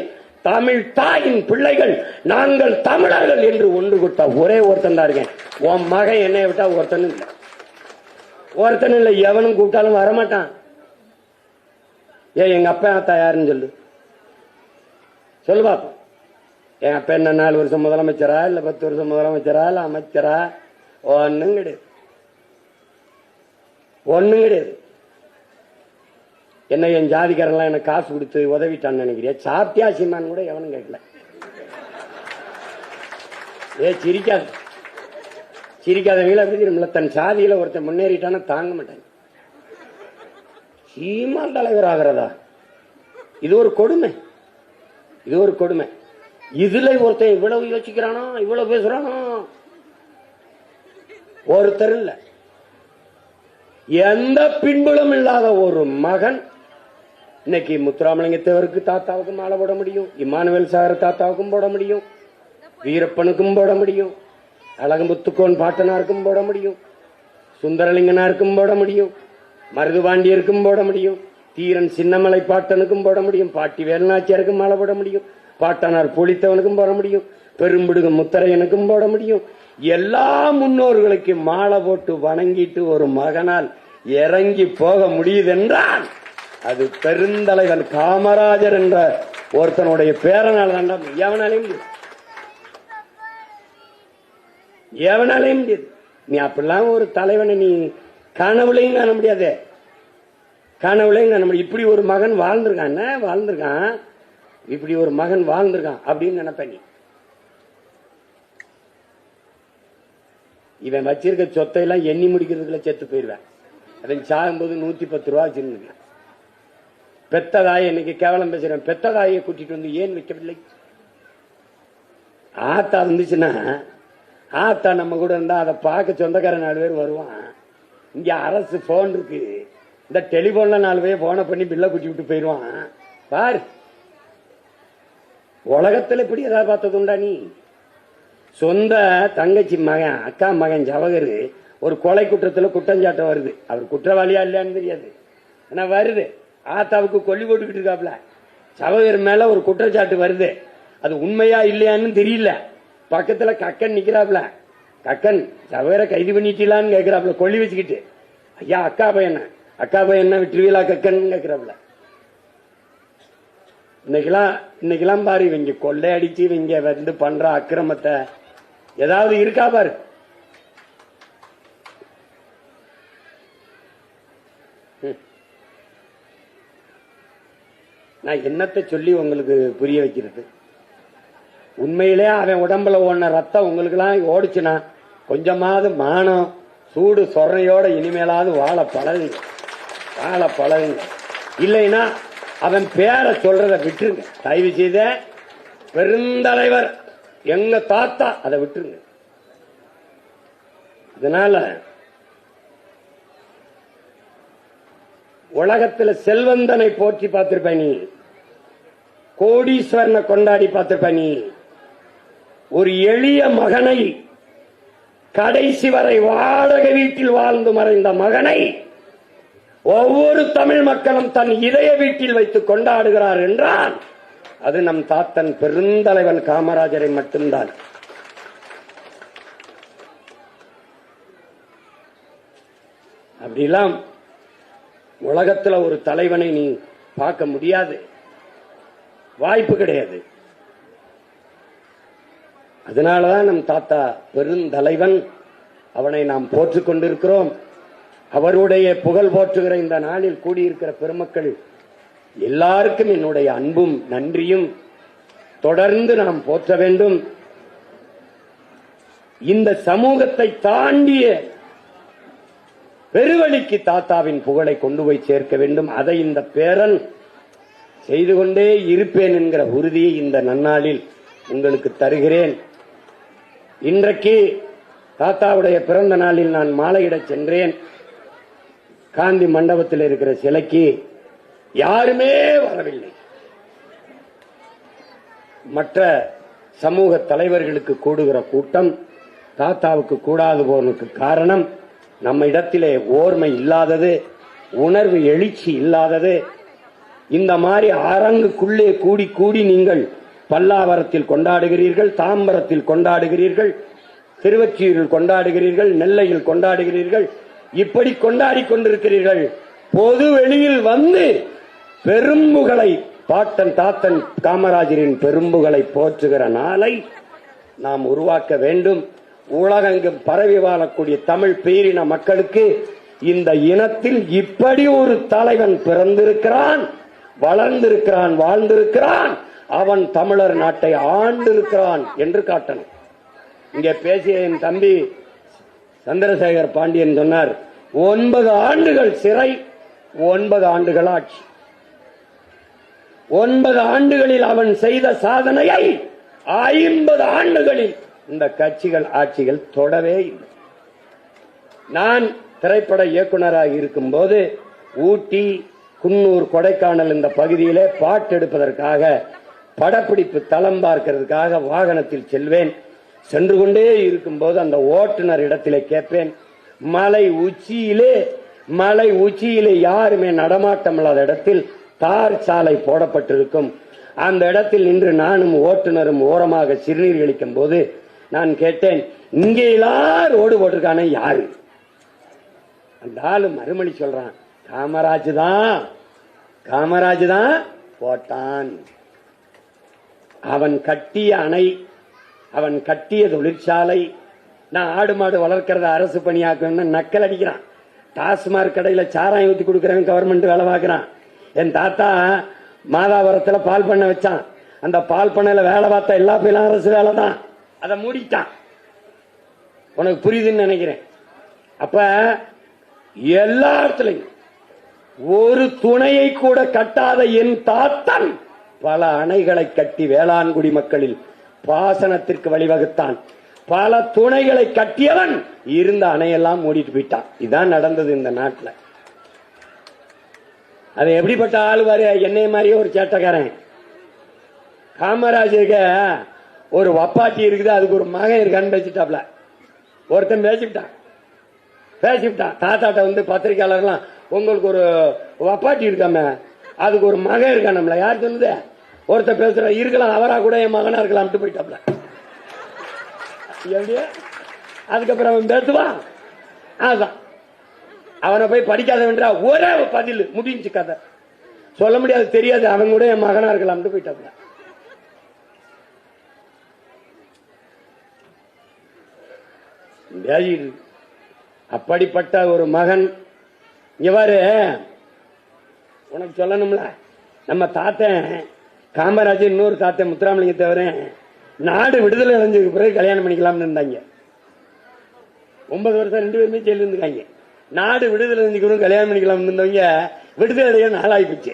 தமிழ் தாயின் பிள்ளைகள் நாங்கள் தமிழர்கள் என்று ஒன்று கூட்ட ஒரே ஒருத்தன் தான் இருக்கேன். உன் மகன் என்னை விட்டா ஒருத்தனும் இல்லை, ஒருத்தனும் இல்லை. எவனும் கூப்பிட்டாலும் வரமாட்டான். எங்க அப்பா அத்தா யாருன்னு சொல்லு பாப்போம். என் அப்பா என்ன 4 வருஷம் முதலமைச்சரா இல்ல 10 வருஷம் முதலமைச்சரா இல்ல அமைச்சரா? ஒன்னும் கிடையாது, ஒன்னும் கிடையாது. என்ன என் ஜாதிக்காரெல்லாம் எனக்கு காசு கொடுத்து உதவிட்டான்னு நினைக்கிறியா? சாப்பிட்டியா சீமான்னு கூட எவனும் கேட்கல. சிரிக்காத சிரிக்காதவங்கள அப்படி தன் சாதியில ஒருத்தன் முன்னேறிட்டான தாங்க மாட்டாங்க. சீமான் தலைவர் ஆகிறதா? இது ஒரு கொடுமை, இது ஒரு கொடுமை. இதுல ஒருத்தன் இவ்வளவு யோசிக்கிறானோ, இவ்வளவு பேசுறானோ, ஒருத்தர் இல்ல. எந்த பின்புலம் இல்லாத ஒரு மகன் இன்னைக்கு முத்துராமலிங்கத்தேவருக்கு தாத்தாவுக்கு மாலை போட முடியும், இமானுவேல் சாகர் தாத்தாவுக்கும் போட முடியும், வீரப்பனுக்கும் போட முடியும், அழகமுத்துக்கோன் பாட்டனாருக்கும் போட முடியும், சுந்தரலிங்கனாருக்கும் போட முடியும், மருதுபாண்டியருக்கும் போட முடியும், தீரன் சின்னமலை பாட்டனுக்கும் போட முடியும், பாட்டி வேலுநாச்சியாருக்கும் மாலை போட முடியும், பாட்டனார் பொலித்தவனுக்கும் போட முடியும், பெரும்பிடுகு முத்தரையனுக்கும் போட முடியும். எல்லா முன்னோர்களுக்கு மாலை போட்டு வணங்கிட்டு ஒரு மகனால் இறங்கி போக முடியுது என்றால் அது பெருந்தலைவன் காமராஜர் என்ற ஒருத்தனுடைய பேரனால் தாண்டா. எவனாலே முடியும், எவனாலே முடியாது. நீ அப்படிலாம் ஒரு தலைவனை நீ கனவுலையும் காண முடியாது, கனவுலையும் காண முடியும். இப்படி ஒரு மகன் வாழ்ந்திருக்கான், வாழ்ந்திருக்கான், இப்படி ஒரு மகன் வாழ்ந்திருக்கான் அப்படின்னு நினைப்ப நீ. இவன் வச்சிருக்க சொத்தை எல்லாம் எண்ணி முடிக்கிறதுக்குள்ள செத்து போயிருவேன். அவன் சாகும்போது 110 ரூபா வச்சிருந்தான். பெத்ததாயை இன்னைக்கு கேவலம் பேசுறேன். பெத்ததாயை கூட்டிட்டு வந்து ஏன் வைக்கவில்லை? ஆத்தா இருந்துச்சுன்னா, ஆத்தா நம்ம கூட இருந்தா அதை பார்க்க சொந்தக்கார 4 பேர் வருவான். இங்க அரசு போன் இருக்கு, இந்த டெலிபோன்ல 4 பேர் போன பண்ணி பில்ல குட்டி விட்டு போயிருவான். பாரு, உலகத்துல இப்படி ஏதாவது பார்த்தது உண்டா நீ? சொந்த தங்கச்சி மகன், அக்கா மகன் ஜவஹர் ஒரு கொலை குற்றத்துல குற்றஞ்சாட்ட வருது. அவர் குற்றவாளியா இல்லையான்னு தெரியாது, ஆனா வருது. ஆத்தாவுக்கு கொல்லி போட்டுக்கிட்டு இருக்காப்ல, ஜவஹர் மேல ஒரு குற்றச்சாட்டு வருது. அது உண்மையா இல்லையான்னு தெரியல. பக்கத்துல கக்கன் நிக்கிறாப்ல, கக்கன் ஜவஹரை கைது பண்ணிட்டீங்களான்னு கேட்கிறாப்ல கொல்லி வச்சுக்கிட்டு. ஐயா அக்கா பையன், அக்கா பையன் விட்டுருவீங்களா கக்கன் கேட்கிறாப்ல. இன்னைக்கெல்லாம் பாரு, இவங்க கொள்ளை அடிச்சு இவங்க வந்து பண்ற அக்கிரமத்தை ஏதாவது இருக்கா பாரு. நான் என்னத்தை சொல்லி உங்களுக்கு புரிய வைக்கிறது? உண்மையிலே அவன் உடம்புல ஓடின ரத்தம் உங்களுக்கு எல்லாம் ஓடிச்சுனா கொஞ்சமாவது மானம் சூடு சொரணையோட இனிமேலாவது வாழ பழகுங்க, வாழ பழகுங்க. இல்லைன்னா அவன் பேரை சொல்றதை விட்டுருங்க. தயவு செய்த பெருந்தலைவர் எங்க தாத்தா, அதை விட்டுருங்க. இதனால உலகத்துல செல்வந்தனை போற்றி பார்த்திருப்ப நீ, கோடீஸ்வரனை கொண்டாடி பார்த்திருப்ப நீ. ஒரு எளிய மகனை, கடைசி வரை வாடகை வீட்டில் வாழ்ந்து மறைந்த மகனை ஒவ்வொரு தமிழ் மக்களும் தன் இதய வீட்டில் வைத்து கொண்டாடுகிறார் என்றால் அது நம் தாத்தன் பெருந்தலைவன் காமராஜரை மட்டும்தான். அப்படிலாம் உலகத்துல ஒரு தலைவனை நீ பார்க்க முடியாது, வாய்ப்பு கிடையாது. அதனாலதான் நம் தாத்தா பெருந்தலைவன், அவனை நாம் போற்றிக் கொண்டிருக்கிறோம். அவருடைய புகழ் போற்றுகிற இந்த நாளில் கூடியிருக்கிற பெருமக்கள் எல்லாருக்கும் என்னுடைய அன்பும் நன்றியும். தொடர்ந்து நாம் போற்ற வேண்டும். இந்த சமூகத்தை தாண்டிய பெருவழிக்கு தாத்தாவின் புகழை கொண்டு போய் சேர்க்க வேண்டும். அதை இந்த பேரன் செய்து கொண்டே இருப்பேன் என்கிற உறுதியை இந்த நன்னாளில் உங்களுக்கு தருகிறேன். இன்றைக்கு தாத்தாவுடைய பிறந்த நாளில் நான் மாலையிடச் சென்றேன். காந்தி மண்டபத்தில் இருக்கிற சிலைக்கு யாருமே வரவில்லை. மற்ற சமூக தலைவர்களுக்கு கூடுகிற கூட்டம் தாத்தாவுக்கு கூடாது போனதுக்கு காரணம் நம்ம இடத்திலே ஓர்மை இல்லாதது, உணர்வு எழுச்சி இல்லாதது. இந்த மாதிரி அரங்குக்குள்ளே கூடி கூடி நீங்கள் பல்லாவரத்தில் கொண்டாடுகிறீர்கள், தாம்பரத்தில் கொண்டாடுகிறீர்கள், திருவொற்றியூரில் கொண்டாடுகிறீர்கள், நெல்லையில் கொண்டாடுகிறீர்கள். இப்படி கொண்டாடி கொண்டிருக்கிறீர்கள். பொது வெளியில் வந்து பெரும்புகளை, பாட்டன் தாத்தன் காமராஜரின் பெரும்புகளை போற்றுகிற நாளை நாம் உருவாக்க வேண்டும். உலகெங்கும் பரவி வாழக்கூடிய தமிழ் பேரின மக்களுக்கு இந்த இனத்தில் இப்படி ஒரு தலைவன் பிறந்திருக்கிறான், வளர்ந்திருக்கிறான், வாழ்ந்திருக்கிறான், அவன் தமிழர் நாட்டை ஆண்டிருக்கிறான் என்று காட்டணும். இங்கே பேசிய என் தம்பி சந்திரசேகர் பாண்டியன் சொன்னார், 9 ஆண்டுகள் சிறை, 9 ஆண்டுகள் ஆட்சி. 9 ஆண்டுகளில் அவன் செய்த சாதனையை 50 ஆண்டுகளில் இந்த கட்சிகள் ஆட்சிகள் தொடவே இல்லை. நான் திரைப்பட இயக்குநராக இருக்கும் போது ஊட்டி, குன்னூர், கொடைக்கானல் இந்த பகுதியிலே பாட்டு எடுப்பதற்காக, படப்பிடிப்பு தளம் பார்க்கிறதுக்காக வாகனத்தில் செல்வேன். சென்று கொண்டே இருக்கும் போது அந்த ஓட்டுநர் இடத்திலே கேட்பேன், மலை உச்சியிலே யாருமே நடமாட்டம் இல்லாத இடத்தில் தார் சாலை போடப்பட்டிருக்கும். அந்த இடத்தில் நின்று நானும் ஓட்டுநரும் ஓரமாக சிறுநீர் கழிக்கும் போது நான் கேட்டேன், இங்கே எல்லாம் ரோடு போட்டிருக்கானே யாரு? அந்த ஆளு மறுமொழி சொல்றான், காமராஜ் தான் போட்டான். அவன் கட்டிய அணை, அவன் கட்டிய தொழிற்சாலை. நான் ஆடு மாடு வளர்க்கறத அரசு பணியாக்கணும்னு நக்கல் அடிக்கிறான். டாஸ்மாக் கடையில சாராயம் ஊத்தி கொடுக்கறவன் கவர்மெண்ட் வேலை பார்க்கிறான். என் தாத்தா மாதாபுரத்தில் பால் பண்ண வச்சான். அந்த பால் பண்ணையில வேலை பார்த்த எல்லா பேரும் அரசு வேலை தான், அதை மூடிட்டான். உனக்கு புரியுதுன்னு நினைக்கிறேன். அப்ப எல்லா இடத்துலையும் ஒரு துணையை கூட கட்டாத என் தாத்தன் பல அணைகளை கட்டி வேளாண்குடி மக்களில் பாசனத்திற்கு வழிவகுத்தான். பல துணைகளை கட்டியவன் இருந்த அணையெல்லாம் மூடிட்டு போயிட்டான். இதுதான் நடந்தது இந்த நாட்டில். அது எப்படிப்பட்ட ஆளு பாரு, என்னை மாதிரியே ஒரு சேட்டக்காரன். காமராஜருக்கு ஒரு வப்பாட்டி இருக்குது, அதுக்கு ஒரு மகன் இருக்கான்னு பேசிட்டாப்ல. ஒருத்தன் பேசிவிட்டான். தாத்தாட்ட வந்து பத்திரிகையாளர்லாம், உங்களுக்கு ஒரு வப்பாட்டி இருக்காம அதுக்கு ஒரு மகன் இருக்கான். யார் சொன்னது? ஒருத்த பேசுற இருக்கலாம், அவரா கூட என் மகனா இருக்கலாம் போயிட்டாப்ல. அதுக்கப்புறம் அவன் பேசுவான். அதான் அவனை போய் படிக்காதவன்றா ஒரே பதில் முடிஞ்சு கதை. சொல்ல முடியாது, தெரியாது, அவன் கூட என் மகனா இருக்கலாம் போயிட்டாப்ல. அப்படிப்பட்ட ஒரு மகன் இவரு. உனக்கு சொல்லணும்ல, நம்ம தாத்தன் காமராஜர் இன்னொரு தாத்தன் முத்துராமலிங்க தவிர நாடு விடுதலை அடைஞ்சதுக்கு பிறகு கல்யாணம் பண்ணிக்கலாம்னு இருந்தாங்க. 9 வருஷம் 2 பேருமே ஜெயில இருந்துக்காங்க. நாடு விடுதலை அடைஞ்சு கல்யாணம் பண்ணிக்கலாம் இருந்தவங்க விடுதலை அடைய நாளாகி போச்சு.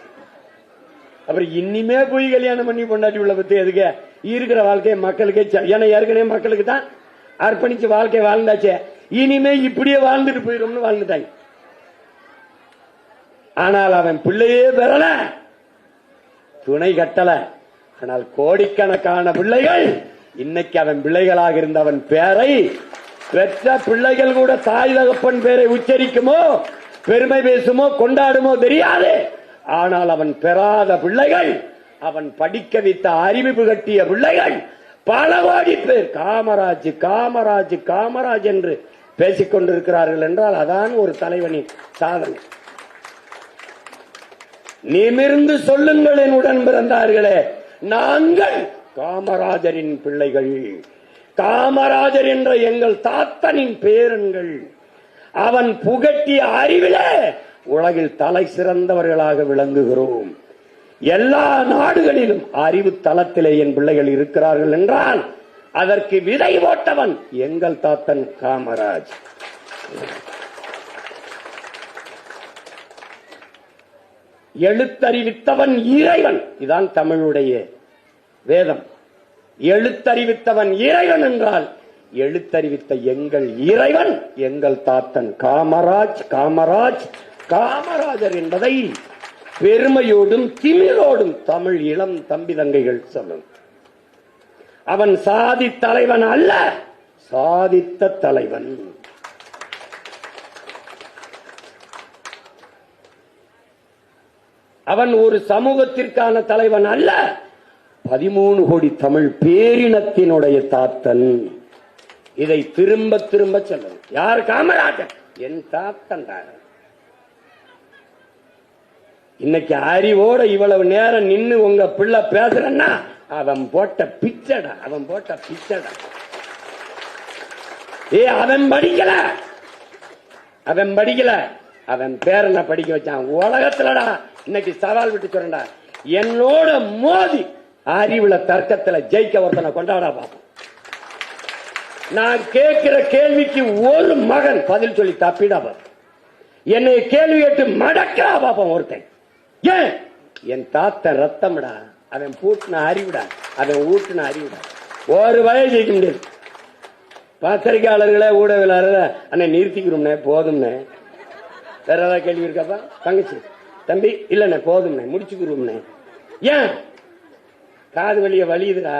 அப்புறம் இனிமே போய் கல்யாணம் பண்ணி பொண்டாட்டி உள்ள பத்தி எதுக்கு? இருக்கிற வாழ்க்கையை மக்களுக்கே, ஏன்னா ஏற்கனவே மக்களுக்கு தான் அர்ப்பணிச்சு வாழ்க்கை வாழ்ந்தாச்சே, இனிமே இப்படியே வாழ்ந்துட்டு போயிடும்னு வாழ்ந்துட்டாங்க. ஆனால் அவன் பிள்ளையே பெறல, துணை கட்டல. ஆனால் கோடிக்கணக்கான பிள்ளைகள் இன்னைக்கு அவன் பிள்ளைகளாக இருந்த அவன் பேரை பெற்ற பிள்ளைகள் கூட தாய் தகப்பன் பேரை உச்சரிக்குமோ, பெருமை பேசுமோ, கொண்டாடுமோ தெரியாது. ஆனால் அவன் பெறாத பிள்ளைகள், அவன் படிக்க வைத்த அறிவிப்பு கட்டிய பிள்ளைகள் பல கோடி பேர் காமராஜ் காமராஜ் காமராஜ் என்று பேசிக் கொண்டிருக்கிறார்கள் என்றால் அதான் ஒரு தலைவனின் சாதனை. நிமிர்ந்து சொல்லுங்கள் என் உடன் பிறந்தார்களே, நாங்கள் காமராஜரின் பிள்ளைகள், காமராஜர் என்ற எங்கள் தாத்தனின் பேரன்கள். அவன் புகட்டிய அறிவிலே உலகில் தலை சிறந்தவர்களாக விளங்குகிறோம். எல்லா நாடுகளிலும் அறிவு தளத்திலே என் பிள்ளைகள் இருக்கிறார்கள் என்றால் அதற்கு விதை போட்டவன் எங்கள் தாத்தன் காமராஜ். எழுத்தறிவித்தவன் இறைவன், இதான் தமிழுடைய வேதம். எழுத்தறிவித்தவன் இறைவன் என்றால் எழுத்தறிவித்த எங்கள் இறைவன் எங்கள் தாத்தன் காமராஜ் காமராஜ் காமராஜர் என்பதை பெருமையோடும் திமிரோடும் தமிழ் இளம் தம்பி தங்கைகள் சொல்லும். அவன் சாதி தலைவன் அல்ல, சாதித்த தலைவன். அவன் ஒரு சமூகத்திற்கான தலைவன் அல்ல, 13 கோடி தமிழ் பேரினத்தினுடைய தாத்தன். இதை திரும்ப திரும்ப சொல்லணும். யார் காமராஜர்? என் தாத்தன். இன்னைக்கு அறிவோட இவ்வளவு நேரம் நின்னு உங்க பிள்ளை பேசுறன்னா அவன் போட்ட பிச்சடா, அவன் போட்ட பிச்சடா. அவன் படிக்கல, அவன் படிக்கல, அவன் பேரனை படிக்க வச்சான். உலகத்துலடா இன்னைக்கு சவால் விட்டு சொல்றா, என்னோட மோதி அறிவுல தர்க்கத்துல ஜெயிக்க ஒருத்தனை கொண்டாடா பாப்போம். நான் கேட்கிற கேள்விக்கு ஒரு மகன் பதில் சொல்லி தப்பிடா பாப்போம். என்னை கேள்வி கேட்டு மடக்கா பாப்போம் ஒருத்தன். ஏன்? என் தாத்தன் ரத்தம்டா, அவன் பூட்டின அறிவுடா, அவன் ஊட்டின அறிவுடா. ஒரு வயது ஜெயிக்க முடியாது. பத்திரிகையாளர்களே ஊடகவியலாளர்களே அண்ணன் நிறுத்திக்கிறோம்னே, போதும்னே. வேற ஏதாவது கேள்வி இருக்காப்பா? தங்கச்சி தம்பி இல்லண்ணே போதும்னே, முடிச்சுக்கிறோம்னே. ஏன்? காது வலிய வலியுதுடா.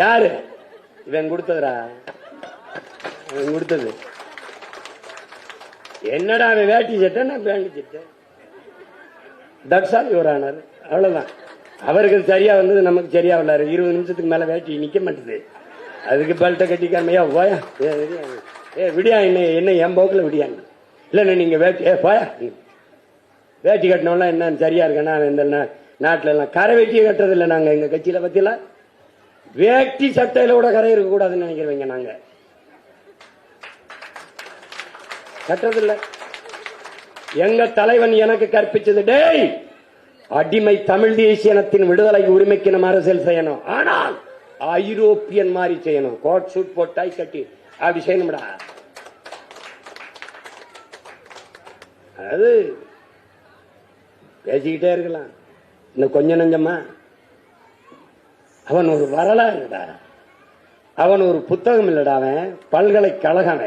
யாரு? இவன் கொடுத்ததுடா, இவன் கொடுத்தது. என்னடா அவன் வேட்டி சட்டை, நான் பேண்டி சட்டை. தட்சால் யுவர் ஆனர், அவ்வளவுதான். அவருக்கு சரியா வந்தது, நமக்கு சரியா வரல. 20 நிமிஷத்துக்கு மேல வேட்டி நிக்க மாட்டேது. அதுக்கு பெல்ட்டை கட்டிக்காமையா போயா, விடியா என்ன என் போக்குல விடியா. இல்ல நீங்க வேட்டி போயா, வேட்டி கட்டினோம்னா என்ன சரியா இருக்கா? இந்த நாட்டுல எல்லாம் கரை வேட்டியை கட்டுறது இல்லை. நாங்க எங்க கட்சியில பத்தியில வேட்டி சட்டையில கூட கரை இருக்க கூடாதுன்னு நினைக்கிறவங்க. நாங்க கட்டுறது இல்ல. எங்க தலைவன் எனக்கு கற்பிச்சது, டேய் அடிமை தமிழ் தேசியனத்தின் விடுதலை உரிமைக்கு நம்ம அரசியல் செய்யணும், ஆனால் ஐரோப்பியன் மாதிரி செய்யணும். கோட் சூட் போட்டாய் கட்டி அப்படி செய்யணும்டா. அது பேசிக்கிட்டே இருக்கலாம். இன்னும் கொஞ்சம் நஞ்சமா அவன் ஒரு வரலாறுடா, அவன் ஒரு புத்தகம் இல்லடா, அவன் பல்கலைக்கழகம்.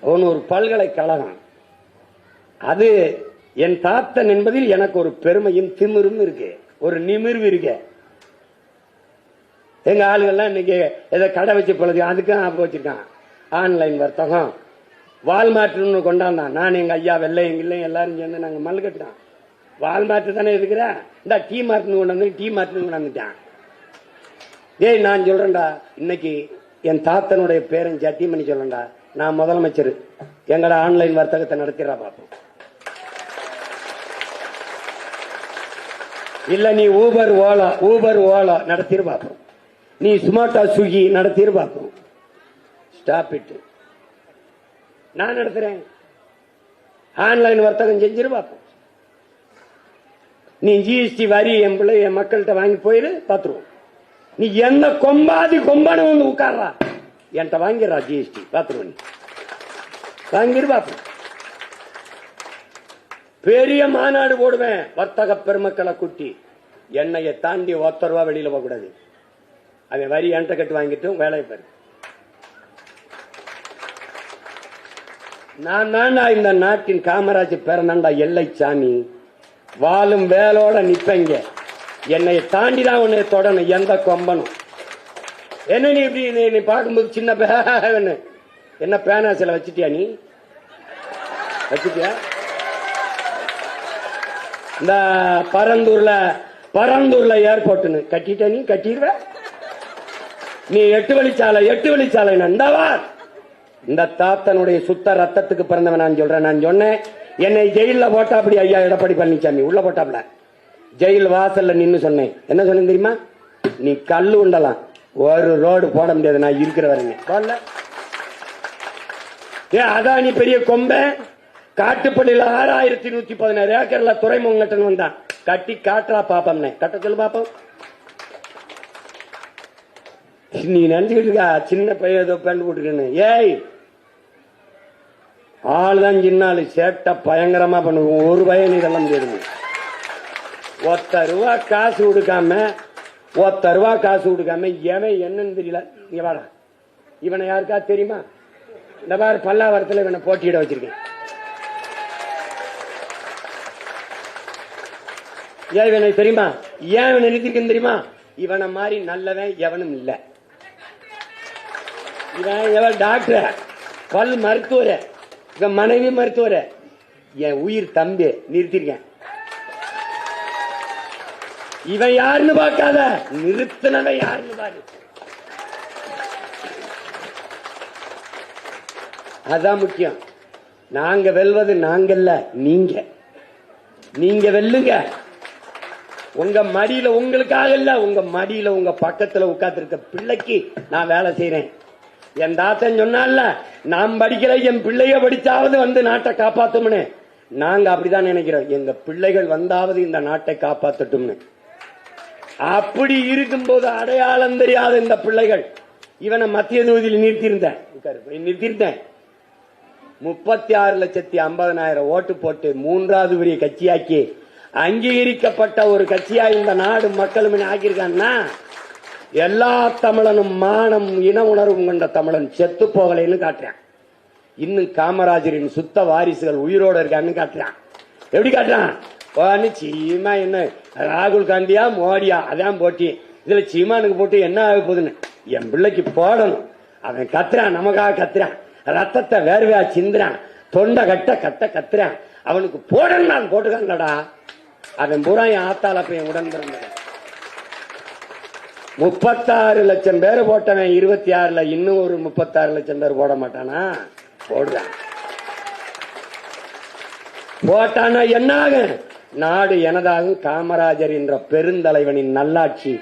அவன் ஒரு பல்கலைக்கழகம். அது என் தாத்தன் என்பதில் எனக்கு ஒரு பெருமையும் திமிரும் இருக்கு, ஒரு நிமிர்வு இருக்கு. எங்க ஆளுகள்லாம் இன்னைக்கு ஏதோ கடை வச்சு பொழுது அதுக்கும் ஆப்பு வச்சிருக்கான். ஆன்லைன் வர்த்தகம் வால்மார்ட்னு கொண்டாந்தான். நான் எங்க ஐயா வெள்ளை எங்க இல்லை எல்லாரும் சேர்ந்து நாங்க மல் கட்டினோம். வால்மார்ட் தானே இருக்கிற, இந்த டீ மார்ட்னு கொண்டாந்து டீ மார்ட்னு கொண்டாந்துட்டான். டேய் நான் சொல்றேன்டா, இன்னைக்கு என் தாத்தனுடைய பேரன் சத்தியம் சொல்றேன்டா, நான் முதலமைச்சர், எங்கட ஆன்லைன் வர்த்தகத்தை நடத்திடா பார்ப்போம். இல்ல நீ ஊபர் ஓலா நடத்திரு பார்ப்போம், நீ சுமாட்டா ஸ்விக்கி நடத்திரு பார்ப்போம். Stop it. நான் நடத்துறேன், ஆன்லைன் வர்த்தகம் செஞ்சிரு பார்ப்போம். நீ ஜிஎஸ்டி வரி என் பிள்ளை என் மக்கள்கிட்ட வாங்கி போயிரு பாத்துருவோம். நீ என்ன கொம்பாதி கொம்பானு வந்து உட்கார்றா, என்கிட்ட வாங்கிடுறா ஜிஎஸ்டி பாத்துருவோம். நீ வாங்கிரு பார்ப்போம். பெரிய மாநாடு போடுவேன், வர்த்தக பெருமக்களை கூட்டி. எண்ணெயை தாண்டி ₹1 வெளியில போக கூடாது. அவன் வரி என்கிட்ட கட்டு வாங்கிட்டு வேலையை பாரு. நான் தாண்டா இந்த நாட்டின் காமராஜ் பிறந்தாண்டா எல்லை சாமி. வாழும் வேலோட நிப்பங்க. என்னை தாண்டிதான் உன்னை தொடணும் எந்த கொம்பனும். என்ன நீ இப்படி நீ பார்க்கும்போது சின்ன பேன்னு என்ன பேனாசில வச்சுட்டியா? நீ வச்சுட்டியா? இந்த பரந்தூர்ல ஏர்போர்ட்னு கட்டிட்ட. நீ கட்டிடுவ. நீ 8 வழிச்சாலை நந்தவா. இந்த தாத்தனுடைய சுத்த ரத்தத்துக்கு பிறந்தவன் நான் சொல்றேன். நான் சொன்னேன் என்னை ஜெயில போட்டா அப்படி ஐயா எடப்பாடி பழனிசாமி உள்ள போட்டாப்ல. ஜெயில் வாசல்ல நின்னு சொன்னேன். என்ன சொன்னேன் தெரியுமா? நீ கல்லு உண்டலாம், ஒரு ரோடு போட முடியாது நான் இருக்கிற வரேங்க. அதான் நீ பெரிய கொம்ப காட்டுப்பள்ளியில 6116 ஏக்கர்ல துறைமுகங்கட்டன் வந்தான். கட்டி காட்டுறா பாப்பம். கட்ட சொல்லு பாப்போம். நீ நினைச்சுக்கிட்டு இருக்கா சின்ன பையன் ஏதோ பேண்ட் போட்டுருக்கேன்னு. ஏய், ஆளுதான் சின்னாலு சேட்டை பயங்கரமா பண்ணுவோம். ஒரு பையன் இதெல்லாம் முடியாது. ₹1 காசு கொடுக்காம எவன் என்னன்னு தெரியல. நீ வாடா, இவனை யாருக்கா தெரியுமா? இந்த மாதிரி பல்லாவரத்தில் இவனை போட்டியிட வச்சிருக்கேன். ஏன் இவனை தெரியுமா? ஏன் இவனை நிறுத்திருக்கேன் தெரியுமா? இவனை மாதிரி நல்லவன் எவனும் இல்லை. இவன் டாக்டர், பல் மருத்துவர், இவன் மனைவி மருத்துவர், என் உயிர் தம்பி நிறுத்திருக்கேன். இவன் யாருன்னு பார்க்காத, நிறுத்தினவன் யாருன்னு பாரு. அதான் முக்கியம். நாங்க வெல்வது நாங்கல்ல, நீங்க வெல்லுங்க. உங்க மடியில உங்களுக்காக இல்ல, உங்க மடியில உங்க பக்கத்துல உட்கார்ந்து பிள்ளைக்கு நான் வேலை செய்யறேன். என் தாத்தன் சொன்னால, நான் படிக்கிற என் பிள்ளைய படிச்சாவது வந்து நாட்டை காப்பாத்தும்னு. நாங்க அப்படிதான் நினைக்கிறோம். எங்க பிள்ளைகள் வந்தாவது இந்த நாட்டை காப்பாத்தட்டும்னு. அப்படி இருக்கும்போது அடையாளம் தெரியாத இந்த பிள்ளைகள் இவனை மத்திய தொகுதியில் நிறுத்தியிருந்தேன். 36,50,000 ஓட்டு போட்டு 3வது பெரிய கட்சியாக்கி அங்கீகரிக்கப்பட்ட ஒரு கட்சியா இந்த நாடு மக்களும் ஆக்கியிருக்கான்னா, எல்லா தமிழனும் மானம் இன உணர்வும் கொண்ட தமிழன் செத்து போகலைன்னு காட்டுறான். இன்னும் காமராஜரின் சுத்த வாரிசுகள் உயிரோடு இருக்கான்னு காட்டுறான். எப்படி காட்டுறான்? சீமா என்ன ராகுல் காந்தியா மோடியா அதான் போட்டி. இதுல சீமானுக்கு போட்டு என்ன ஆக போகுதுன்னு என் பிள்ளைக்கு போடணும். அவன் கத்துறான், நமக்காக கத்துறான், ரத்தத்தை வேர்வையா சிந்துறான், தொண்டை கத்துறான். அவனுக்கு போடணும் நான் போட்டுக்கான்டா. அவன் பூரா என் ஆத்தால போய் உடன் பிறந்த 36 லட்சம் பேர் போட்டவன் 26ல இன்னும் ஒரு 36 லட்சம் பேர் போட மாட்டானா? போடுறான். போட்டானா என்ன ஆகும்? நாடு எனதாகும். காமராஜர் என்ற பெருந்தலைவனின் நல்லாட்சி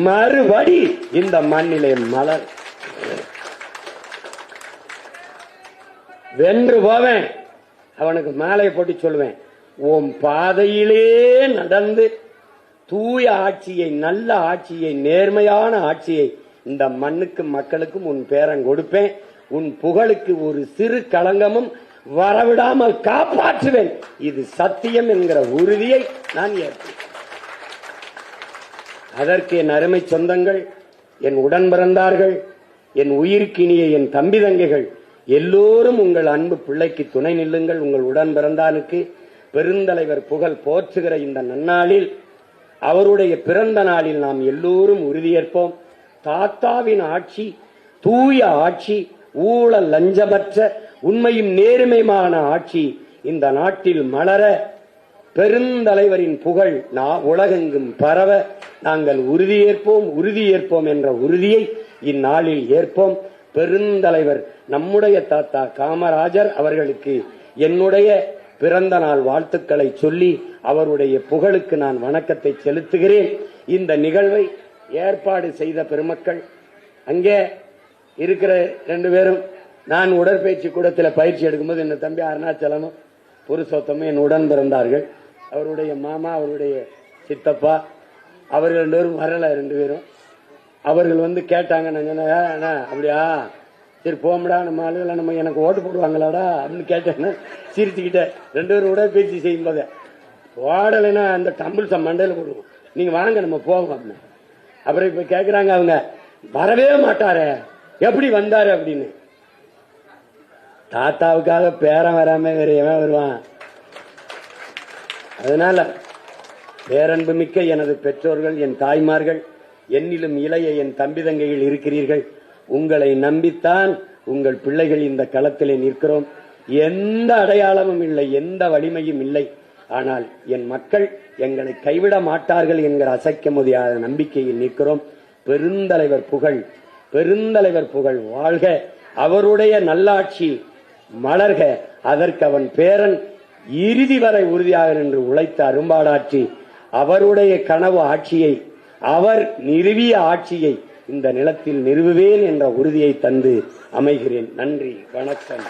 மறுபடி இந்த மண்ணிலே மலர். வென்று போவேன். அவனுக்கு மாலையை போட்டு சொல்லுவேன், உன் பாதையிலே நடந்து தூய ஆட்சியை, நல்ல ஆட்சியை, நேர்மையான ஆட்சியை இந்த மண்ணுக்கு மக்களுக்கும் உன் பேரன் கொடுப்பேன். உன் புகழுக்கு ஒரு சிறு களங்கமும் வரவிடாமல் காப்பாற்றுவேன். இது சத்தியம் என்கிற உறுதியை நான் ஏற்பேன். அதற்கு என் அருமை சொந்தங்கள், என் உடன் பிறந்தார்கள், என் உயிர்க்கினிய என் தம்பி தங்கைகள் எல்லோரும் உங்கள் அன்பு பிள்ளைக்கு துணை நில்லுங்கள். உங்கள் உடன் பிறந்தானுக்கு பெருந்தலைவர் புகழ் போற்றுகிற இந்த நன்னாளில், அவருடைய பிறந்த நாளில் நாம் எல்லோரும் உறுதியேற்போம். தாத்தாவின் ஆட்சி தூய ஆட்சி, ஊழல் லஞ்சமற்ற உண்மையும் நேர்மையுமான ஆட்சி இந்த நாட்டில் மலர, பெருந்தலைவரின் புகழ் உலகெங்கும் பரவ நாங்கள் உறுதியேற்போம் என்ற உறுதியை இந்நாளில் ஏற்போம். பெருந்தலைவர் நம்முடைய தாத்தா காமராஜர் அவர்களுக்கு என்னுடைய பிறந்த நாள் வாழ்த்துக்களை சொல்லி அவருடைய புகழுக்கு நான் வணக்கத்தை செலுத்துகிறேன். இந்த நிகழ்வை ஏற்பாடு செய்த பெருமக்கள், அங்கே இருக்கிற 2 பேரும், நான் உடற்பயிற்சி கூடத்தில் பயிற்சி எடுக்கும்போது என்ன தம்பி அருணாச்சலமும் புருஷோத்தமும் என் உடன் பிறந்தார்கள். அவருடைய மாமா, அவருடைய சித்தப்பா, அவர்கள் 2 பேரும் வரல. 2 பேரும் அவர்கள் வந்து கேட்டாங்க. நான் சொன்னேன், அப்படியா, சரி போம்டா, நம்ம ஆளுகளை நம்ம எனக்கு ஓட்டு போடுவாங்களாடா அப்படின்னு கேட்டேன்னு சிரிச்சுக்கிட்டேன். 2 பேரும் உடற்பயிற்சி செய்யும் போது, ஓடலைன்னா அந்த டம்பிள் மண்டையில போடுவோம், நீங்க வாங்க நம்ம போவோம் அப்படின்னு. அப்புறம் இப்ப கேக்குறாங்க அவங்க, வரவே மாட்டாரு, எப்படி வந்தாரு அப்படின்னு. தாத்தாவுக்காக பேரன் வராம வேற எவன் வருவான்? அதனால பேரன்பு மிக்க எனது பெற்றோர்கள், என் தாய்மார்கள், என்னிலும் இளைய என் தம்பி தங்கைகள் இருக்கிறீர்கள். உங்களை நம்பித்தான் உங்கள் பிள்ளைகள் இந்த களத்திலே நிற்கிறோம். எந்த அடையாளமும் இல்லை, எந்த வலிமையும் இல்லை. ஆனால் என் மக்கள் எங்களை கைவிட மாட்டார்கள் என்கிற அசைக்க முடியாத நம்பிக்கையில் நிற்கிறோம். பெருந்தலைவர் புகழ் வாழ்க, அவருடைய நல்லாட்சி மலர்க, அதற்கு அவன் பேரன் இறுதி வரை உறுதியாக நின்று உழைத்த அரும்பாடாட்சி, அவருடைய கனவு ஆட்சியை, அவர் நிறுவிய ஆட்சியை இந்த நிலத்தில் நிறுவுவேன் என்ற உறுதியை தந்து அமைகிறேன். நன்றி, வணக்கம்.